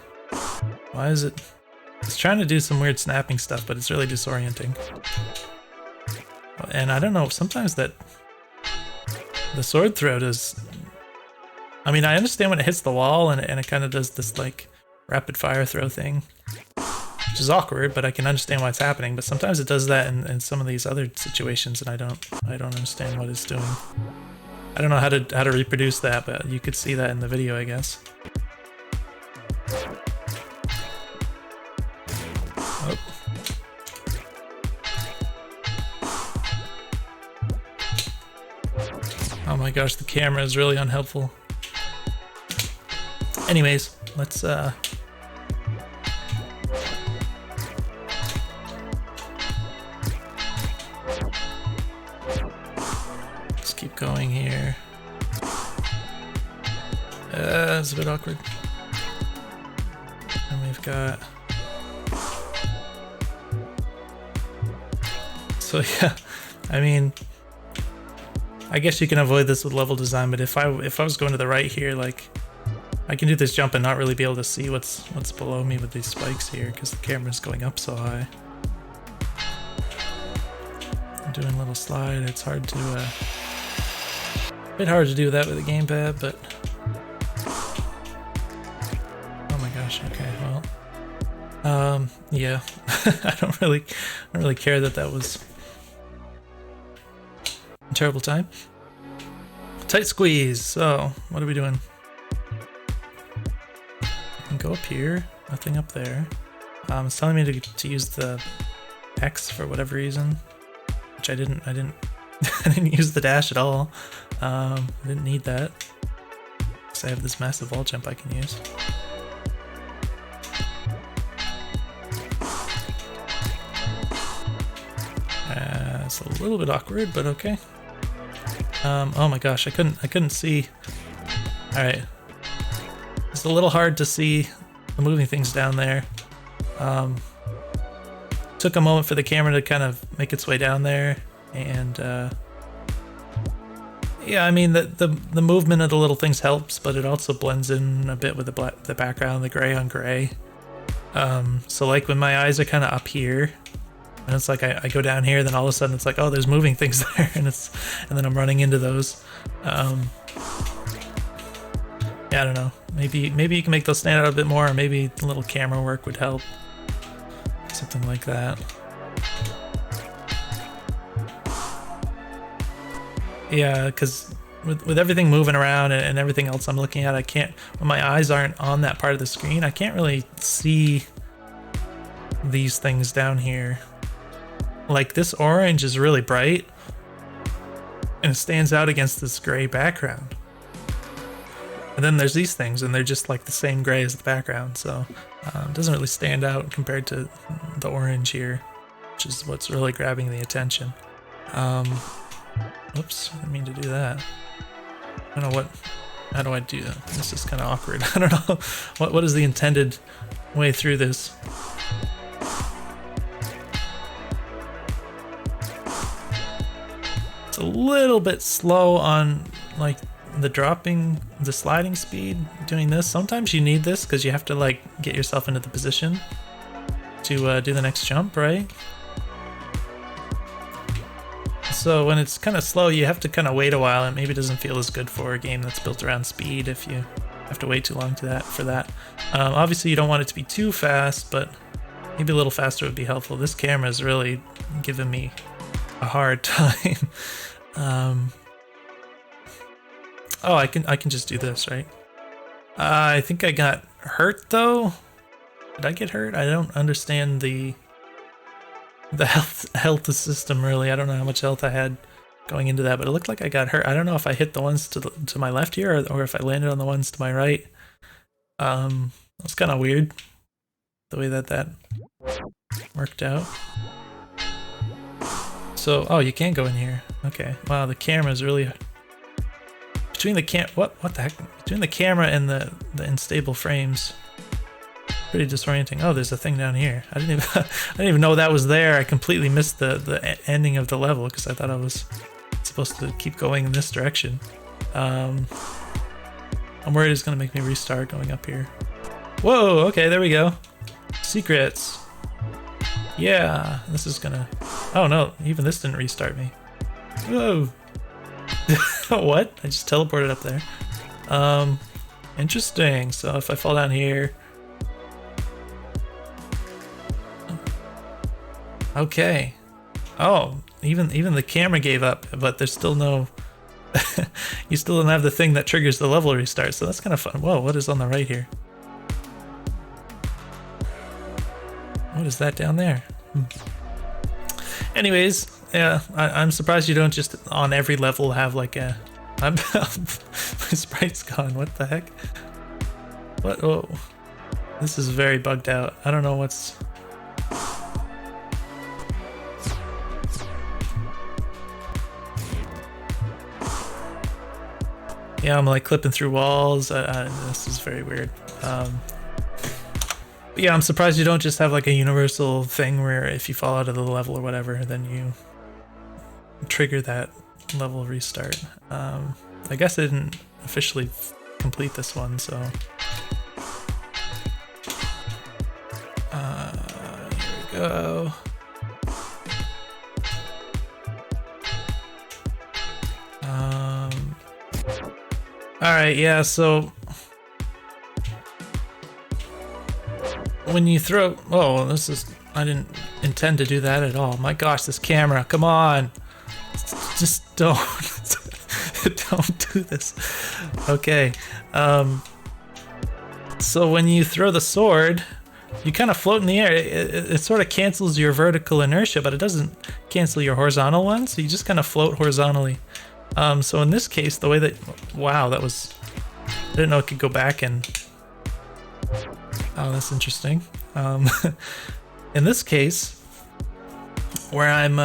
Why is it... It's trying to do some weird snapping stuff, but it's really disorienting. And I don't know, sometimes that... The sword throw does... I mean, I understand when it hits the wall and it kind of does this like rapid fire throw thing, which is awkward, but I can understand why it's happening. But sometimes it does that in some of these other situations, and I don't understand what it's doing. I don't know how to reproduce that, but you could see that in the video, I guess. Oh. Oh my gosh, the camera is really unhelpful. Anyways, let's keep going here. It's a bit awkward. And we've got... So yeah, I mean, I guess you can avoid this with level design, but if I was going to the right here, like, I can do this jump and not really be able to see what's below me with these spikes here because the camera's going up so high. I'm doing a little slide. It's hard to, a bit hard to do that with a gamepad, but oh my gosh. Okay, well, yeah, I don't really care that was a terrible time. Tight squeeze. So what are we doing? Go up here, nothing up there. It's telling me to use the X for whatever reason, which I didn't I didn't use the dash at all. I didn't need that because I have this massive wall jump I can use. It's a little bit awkward, but okay. Oh my gosh, I couldn't see. All right. It's a little hard to see the moving things down there. Took a moment for the camera to kind of make its way down there, and yeah, I mean the movement of the little things helps, but it also blends in a bit with the background, the gray on gray. So like when my eyes are kind of up here, and it's like I go down here, then all of a sudden it's like, oh, there's moving things there, and then I'm running into those. Yeah, I don't know. Maybe you can make those stand out a bit more, or maybe a little camera work would help. Something like that. Yeah, because with everything moving around and everything else I'm looking at, I can't, when my eyes aren't on that part of the screen, I can't really see these things down here. Like this orange is really bright, and it stands out against this gray background. And then there's these things, and they're just like the same gray as the background, so it doesn't really stand out compared to the orange here, which is what's really grabbing the attention. Oops, I didn't mean to do that. I don't know how do I do that? This is kind of awkward. I don't know, what is the intended way through this? It's a little bit slow on, like, the sliding speed doing this. Sometimes you need this because you have to like get yourself into the position to do the next jump, right? So when it's kind of slow, you have to kind of wait a while, and maybe it doesn't feel as good for a game that's built around speed if you have to wait too long for that. Obviously you don't want it to be too fast, but maybe a little faster would be helpful. This camera is really giving me a hard time. Oh, I can just do this, right? I think I got hurt though. Did I get hurt? I don't understand the health system really. I don't know how much health I had going into that, but it looked like I got hurt. I don't know if I hit the ones to my left here or if I landed on the ones to my right. That's kind of weird the way that worked out. So, oh, you can't go in here. Okay. Wow, the camera's really between the what the heck? Between the camera and the unstable frames. Pretty disorienting. Oh, there's a thing down here. I didn't even know that was there. I completely missed the ending of the level because I thought I was supposed to keep going in this direction. I'm worried it's gonna make me restart going up here. Whoa, okay, there we go. Secrets. Yeah, this is gonna... Oh no, even this didn't restart me. Whoa. What? I just teleported up there. Interesting. So if I fall down here... Okay. Oh, even the camera gave up, but there's still no... You still don't have the thing that triggers the level restart, so that's kind of fun. Whoa, what is on the right here? What is that down there? Anyways, yeah, I'm surprised you don't just on every level have like a... my sprite's gone, what the heck? What? Oh, this is very bugged out. I don't know what's... Yeah, I'm like clipping through walls. This is very weird. Yeah, I'm surprised you don't just have like a universal thing where if you fall out of the level or whatever, then you trigger that level restart. I guess I didn't officially complete this one, so... Here we go. Alright, yeah, so... When you throw... Oh, this is... I didn't intend to do that at all. My gosh, this camera, come on! Just don't... don't do this. Okay. So when you throw the sword, you kind of float in the air. It sort of cancels your vertical inertia, but it doesn't cancel your horizontal one, so you just kind of float horizontally. So in this case, the way that... Wow, that was... I didn't know it could go back and... Oh, that's interesting. In this case, where I'm...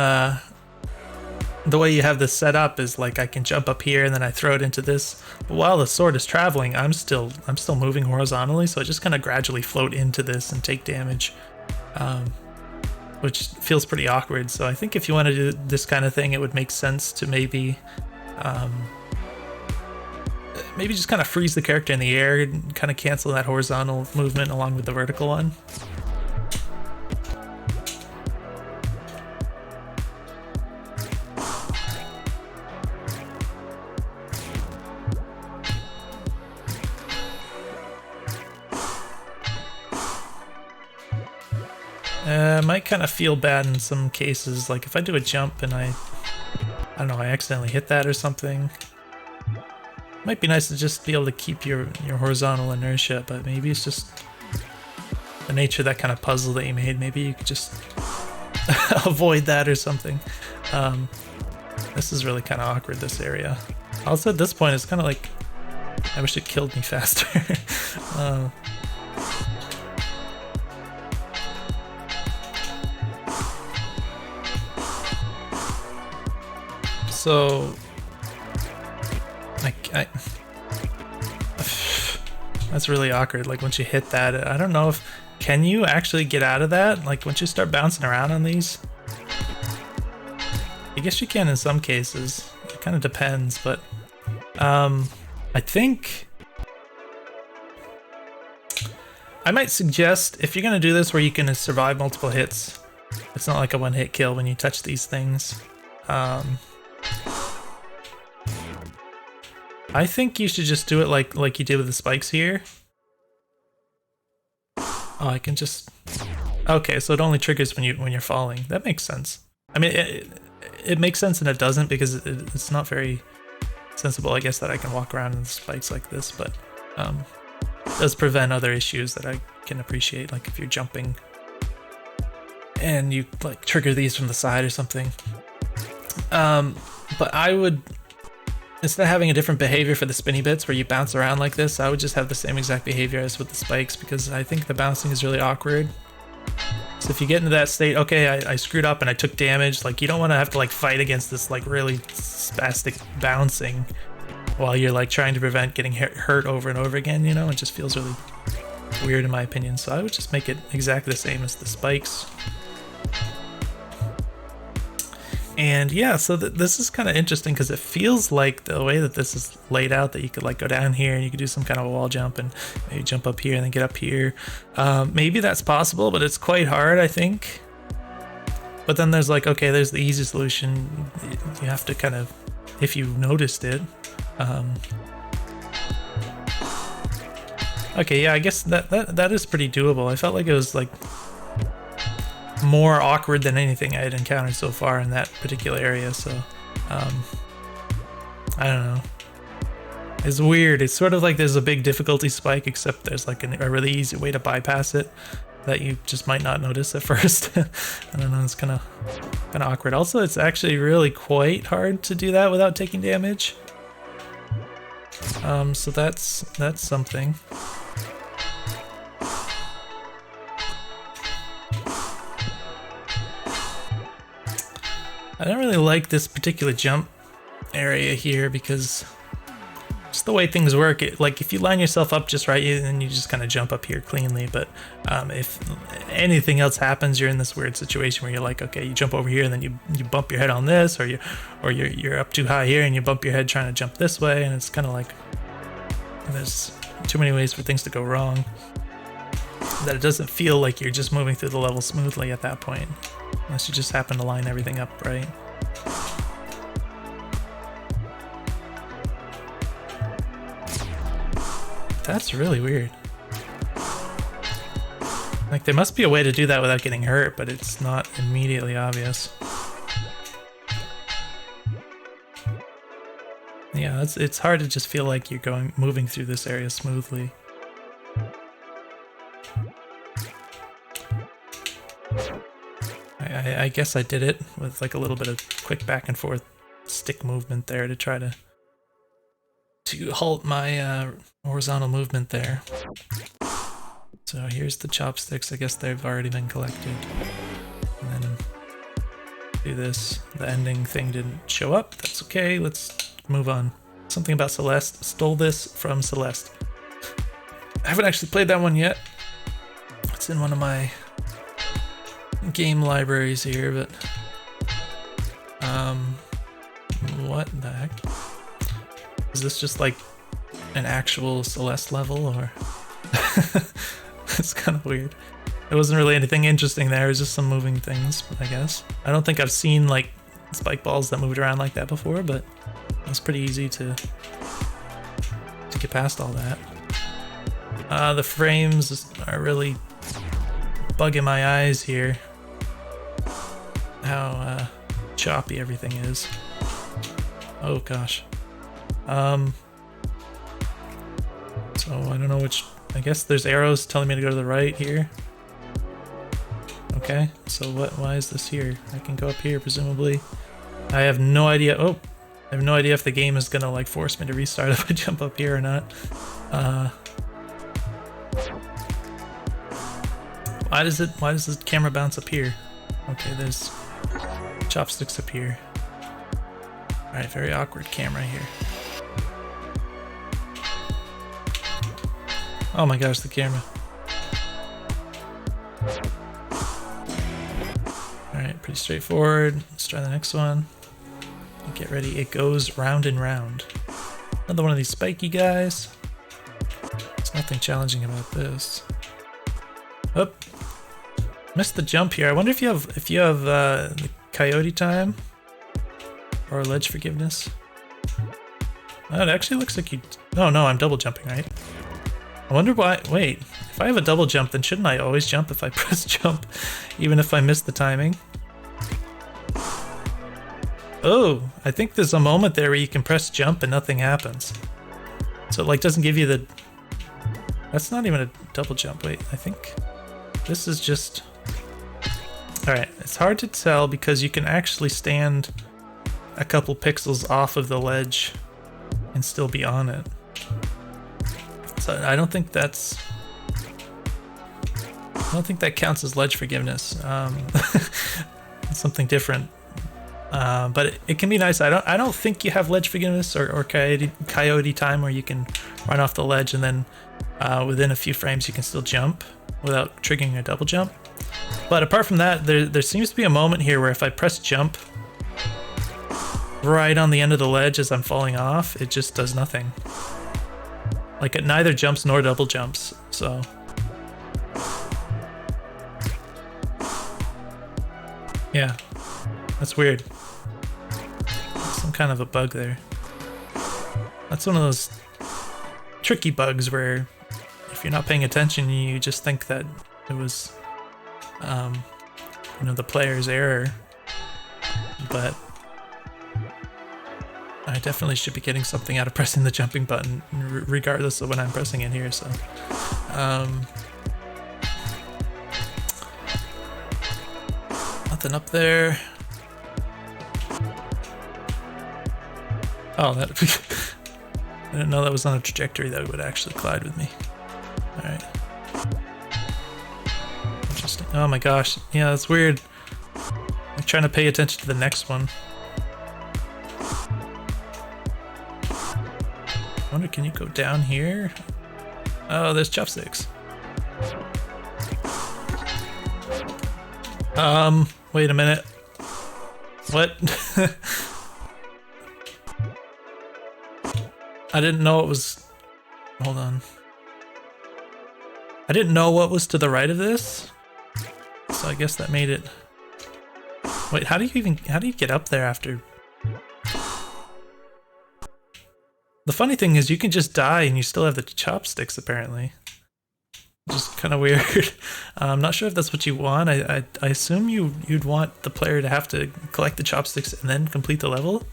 the way you have this set up is like I can jump up here and then I throw it into this. But while the sword is traveling, I'm still moving horizontally, so I just kind of gradually float into this and take damage. Which feels pretty awkward. So I think if you want to do this kind of thing, it would make sense to maybe just kind of freeze the character in the air and kind of cancel that horizontal movement along with the vertical one. I might kind of feel bad in some cases, like if I do a jump and I don't know, I accidentally hit that or something. Might be nice to just be able to keep your horizontal inertia, but maybe it's just the nature of that kind of puzzle that you made. Maybe you could just avoid that or something. This is really kind of awkward, this area. Also at this point, it's kind of like, I wish it killed me faster. So, that's really awkward. Like once you hit that, I don't know if, can you actually get out of that? Like once you start bouncing around on these? I guess you can in some cases. It kind of depends, but I think I might suggest if you're gonna do this where you can survive multiple hits, it's not like a one-hit kill when you touch these things. I think you should just do it like you did with the spikes here. Oh, I can just... Okay, so it only triggers when you're falling. That makes sense. I mean, it makes sense and it doesn't because it's not very sensible, I guess, that I can walk around in the spikes like this, but does prevent other issues that I can appreciate, like if you're jumping and you like trigger these from the side or something. But I would, instead of having a different behavior for the spinny bits where you bounce around like this, I would just have the same exact behavior as with the spikes, because I think the bouncing is really awkward. So if you get into that state, okay, I screwed up and I took damage, like you don't want to have to like fight against this like really spastic bouncing while you're like trying to prevent getting hurt over and over again, you know? It just feels really weird in my opinion. So I would just make it exactly the same as the spikes. And yeah, so this is kind of interesting because it feels like the way that this is laid out that you could like go down here and you could do some kind of a wall jump and maybe jump up here and then get up here. Maybe that's possible, but it's quite hard, I think. But then there's like, okay, there's the easy solution. You have to kind of, if you noticed it. Okay, yeah, I guess that is pretty doable. I felt like it was like more awkward than anything I had encountered so far in that particular area, so I don't know. It's weird. It's sort of like there's a big difficulty spike, except there's like a really easy way to bypass it that you just might not notice at first. I don't know, it's kind of awkward. Also, it's actually really quite hard to do that without taking damage. So that's something. I don't really like this particular jump area here because just the way things work, like if you line yourself up just right, then you just kind of jump up here cleanly. But if anything else happens, you're in this weird situation where you're like, okay, you jump over here and then you bump your head on this, or you're up too high here and you bump your head trying to jump this way, and it's kind of like there's too many ways for things to go wrong that it doesn't feel like you're just moving through the level smoothly at that point. Unless you just happen to line everything up right. That's really weird. Like there must be a way to do that without getting hurt, but it's not immediately obvious. Yeah, it's hard to just feel like you're moving through this area smoothly. I guess I did it with like a little bit of quick back and forth stick movement there to try to halt my horizontal movement there. So here's the chopsticks. I guess they've already been collected. And then do this. The ending thing didn't show up. That's okay. Let's move on. Something about Celeste. Stole this from Celeste. I haven't actually played that one yet. It's in one of my game libraries here, but what the heck? Is this just like an actual Celeste level, or it's kind of weird. There wasn't really anything interesting there, it was just some moving things, I guess. I don't think I've seen like spike balls that moved around like that before, but it's pretty easy to get past all that. The frames are really bugging my eyes here. How choppy everything is. Oh gosh. So I don't know which. I guess there's arrows telling me to go to the right here. Okay, so why is this here? I can go up here presumably. I have no idea. Oh, I have no idea if the game is gonna like force me to restart if I jump up here or not. Why does the camera bounce up here? Okay, there's chopsticks up here. Alright, very awkward camera here. Oh my gosh, the camera. Alright, pretty straightforward. Let's try the next one. Get ready, it goes round and round. Another one of these spiky guys. There's nothing challenging about this. Oh, missed the jump here. I wonder if you have the coyote time or ledge forgiveness. Oh, it actually looks like you. Oh no, I'm double jumping, right? I wonder why. Wait, if I have a double jump, then shouldn't I always jump if I press jump, even if I miss the timing? Oh, I think there's a moment there where you can press jump and nothing happens. So it like doesn't give you the... That's not even a double jump. Wait, I think this is just... Alright, it's hard to tell because you can actually stand a couple pixels off of the ledge and still be on it. So I don't think that's... I don't think that counts as ledge forgiveness. It's something different. But it can be nice. I don't think you have ledge forgiveness or coyote time where you can run off the ledge and then within a few frames you can still jump without triggering a double jump. But apart from that, there seems to be a moment here where if I press jump right on the end of the ledge as I'm falling off, it just does nothing. Like it neither jumps nor double jumps, so... Yeah, that's weird. Some kind of a bug there. That's one of those tricky bugs where if you're not paying attention, you just think that it was, you know, the player's error. But I definitely should be getting something out of pressing the jumping button, regardless of when I'm pressing it here. So, nothing up there. Oh, that I didn't know that was on a trajectory that would actually collide with me. Alright. Interesting. Oh my gosh. Yeah, that's weird. I'm trying to pay attention to the next one. I wonder, can you go down here? Oh, there's chopsticks. Wait a minute. What? I didn't know it was... Hold on. I didn't know what was to the right of this, so I guess that made it... Wait, how do you get up there after... The funny thing is you can just die and you still have the chopsticks, apparently. Just kind of weird. I'm not sure if that's what you want. I assume you'd want the player to have to collect the chopsticks and then complete the level.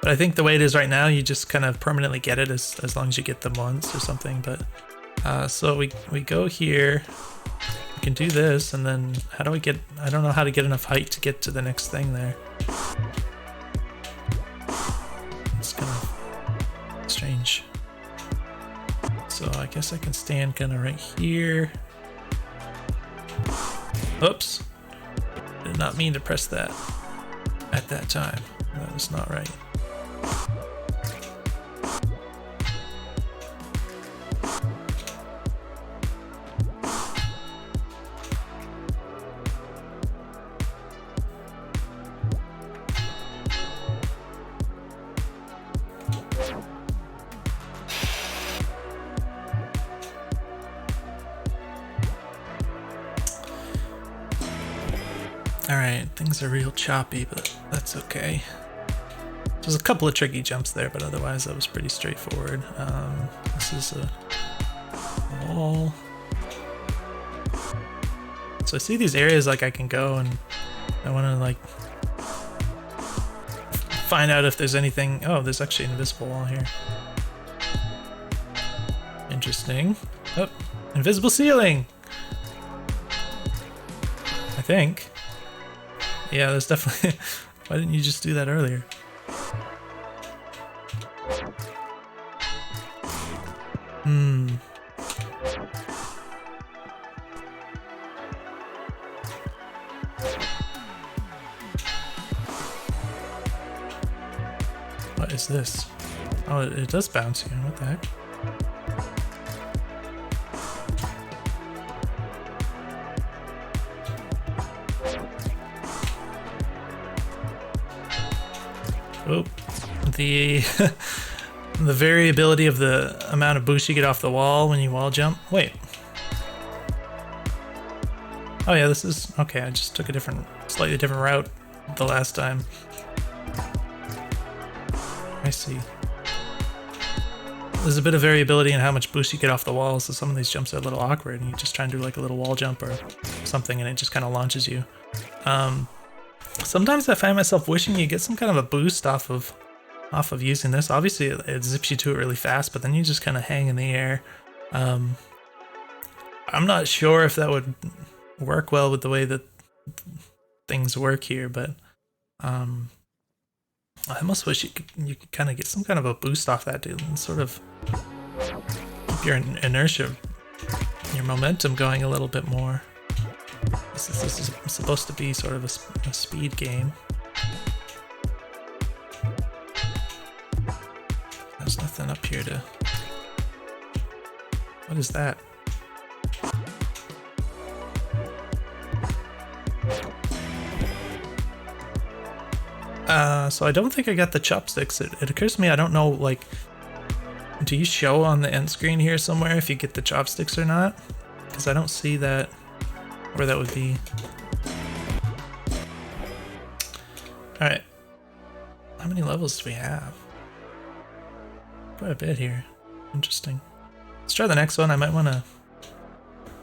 But I think the way it is right now, you just kind of permanently get it as long as you get them once or something. But so we go here. We can do this, and then how do we get... I don't know how to get enough height to get to the next thing there. It's kind of strange. So I guess I can stand kind of right here. Oops. Did not mean to press that at that time. That was not right. Alright, things are real choppy, but that's okay. There's a couple of tricky jumps there, but otherwise that was pretty straightforward. This is a wall. So I see these areas like I can go, and I want to like find out if there's anything. Oh, there's actually an invisible wall here. Interesting. Oh, invisible ceiling! I think. Yeah, there's definitely... Why didn't you just do that earlier? What is this? Oh, it does bounce here. What the heck? Oh, the the variability of the amount of boost you get off the wall when you wall jump. Wait. Oh yeah, this is okay. I just took a slightly different route the last time. I see. There's a bit of variability in how much boost you get off the wall, so some of these jumps are a little awkward, and you just try and do like a little wall jump or something, and it just kind of launches you. Sometimes I find myself wishing you get some kind of a boost off of using this. Obviously, it zips you to it really fast, but then you just kind of hang in the air. I'm not sure if that would work well with the way that things work here, but I almost wish you could kind of get some kind of a boost off that to sort of keep your inertia, your momentum going a little bit more. This is supposed to be sort of a speed game. There's nothing up here to... What is that? So I don't think I got the chopsticks. It occurs to me I don't know, like, do you show on the end screen here somewhere if you get the chopsticks or not? Because I don't see that, where that would be. Alright. How many levels do we have? Quite a bit here. Interesting. Let's try the next one. I might want to...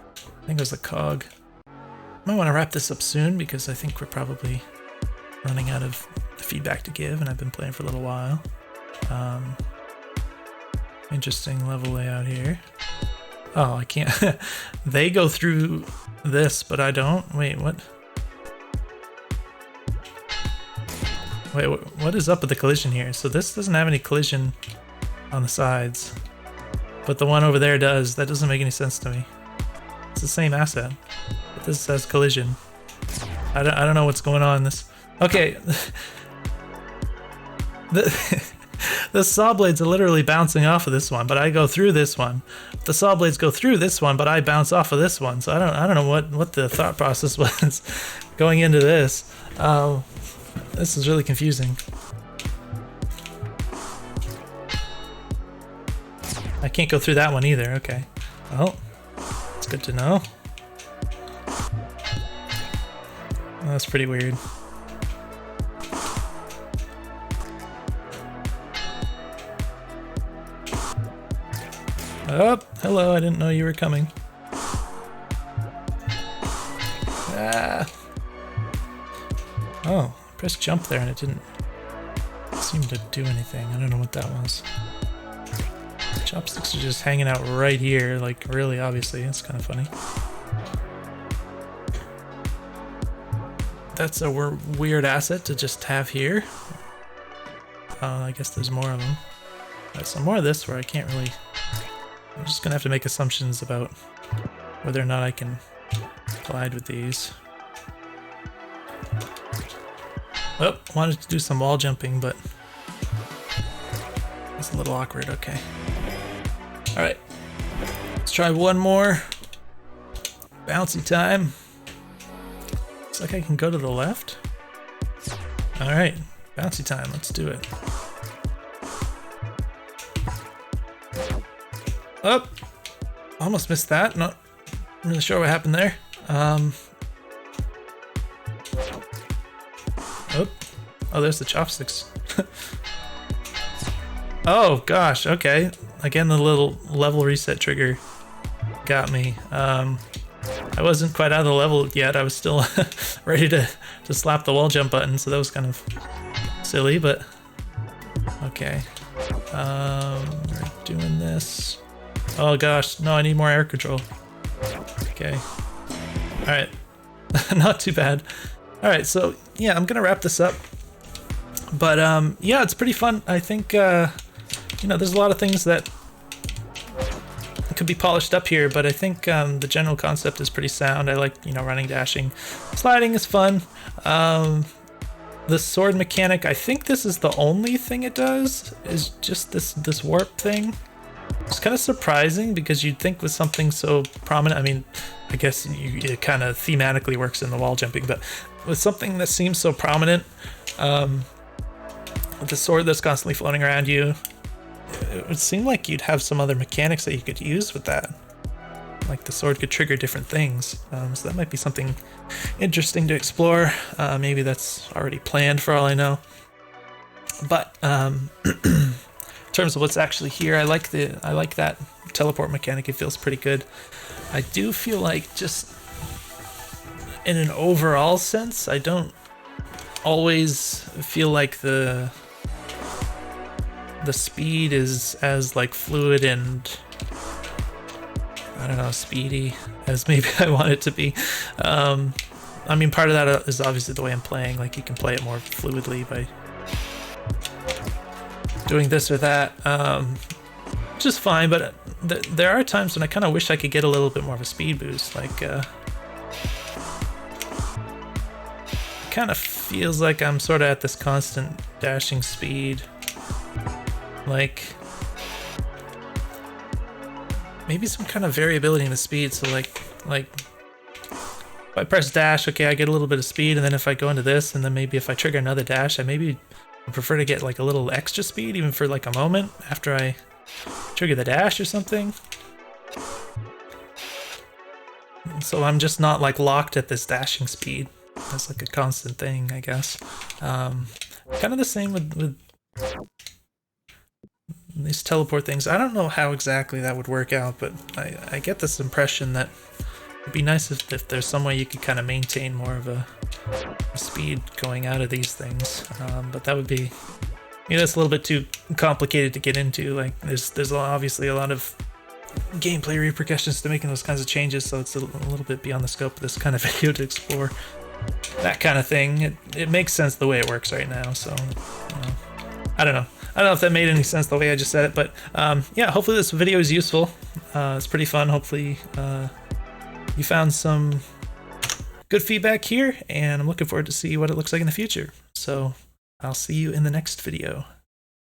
I think it was the cog. I might want to wrap this up soon because I think we're probably running out of feedback to give, and I've been playing for a little while. Interesting level layout here. Oh, I can't... They go through this, but I don't? Wait, what? Wait, what is up with the collision here? So this doesn't have any collision on the sides, but the one over there does. That doesn't make any sense to me. It's the same asset, but this says collision. I don't know what's going on in this. Okay. The saw blades are literally bouncing off of this one, but I go through this one. The saw blades go through this one, but I bounce off of this one. So I don't know what the thought process was going into this. This is really confusing. I can't go through that one either. Okay. Well, it's good to know. Well, that's pretty weird. Oh, hello, I didn't know you were coming. Ah. Oh, I pressed jump there and it didn't seem to do anything. I don't know what that was. The chopsticks are just hanging out right here, like really obviously. It's kind of funny. That's a weird asset to just have here. I guess there's more of them. There's some more of this where I can't really... I'm just gonna have to make assumptions about whether or not I can glide with these. Oh, wanted to do some wall jumping, but it's a little awkward. Okay. Alright. Let's try one more. Bouncy time. Looks like I can go to the left. Alright. Bouncy time. Let's do it. Oh, almost missed that. Not really sure what happened there. Oh, there's the chopsticks. Oh gosh, okay. Again, the little level reset trigger got me. I wasn't quite out of the level yet. I was still ready to slap the wall jump button, so that was kind of silly, but okay. We're doing this. Oh gosh, no, I need more air control. Okay. Alright. Not too bad. Alright, so yeah, I'm gonna wrap this up. But yeah, it's pretty fun. I think, you know, there's a lot of things that could be polished up here, but I think the general concept is pretty sound. I like, you know, running, dashing. Sliding is fun. The sword mechanic, I think this is the only thing it does, is just this warp thing. It's kind of surprising because you'd think with something so prominent, I mean, I guess it kind of thematically works in the wall jumping, but with something that seems so prominent, with the sword that's constantly floating around you, it would seem like you'd have some other mechanics that you could use with that. Like the sword could trigger different things, so that might be something interesting to explore. Maybe that's already planned for all I know. But in terms of what's actually here, I like that teleport mechanic. It feels pretty good. I do feel like, just in an overall sense, I don't always feel like the speed is as like fluid and, I don't know, speedy as maybe I want it to be. I mean, part of that is obviously the way I'm playing. Like, you can play it more fluidly by doing this or that, which is fine, but there are times when I kind of wish I could get a little bit more of a speed boost. Like, kind of feels like I'm sort of at this constant dashing speed. Like, maybe some kind of variability in the speed. So like if I press dash, okay, I get a little bit of speed, and then if I go into this, and then maybe if I trigger another dash, I prefer to get like a little extra speed, even for like a moment after I trigger the dash or something. So I'm just not like locked at this dashing speed. That's like a constant thing, I guess. Kind of the same with these teleport things. I don't know how exactly that would work out, but I get this impression that it'd be nice if there's some way you could kind of maintain more of a speed going out of these things. But that would be, that's a little bit too complicated to get into. Like, there's obviously a lot of gameplay repercussions to making those kinds of changes, so it's a little bit beyond the scope of this kind of video to explore that kind of thing. It makes sense the way it works right now, so I don't know. I don't know if that made any sense the way I just said it, but yeah, hopefully this video is useful. It's pretty fun. Hopefully you found some good feedback here, and I'm looking forward to see what it looks like in the future. So I'll see you in the next video.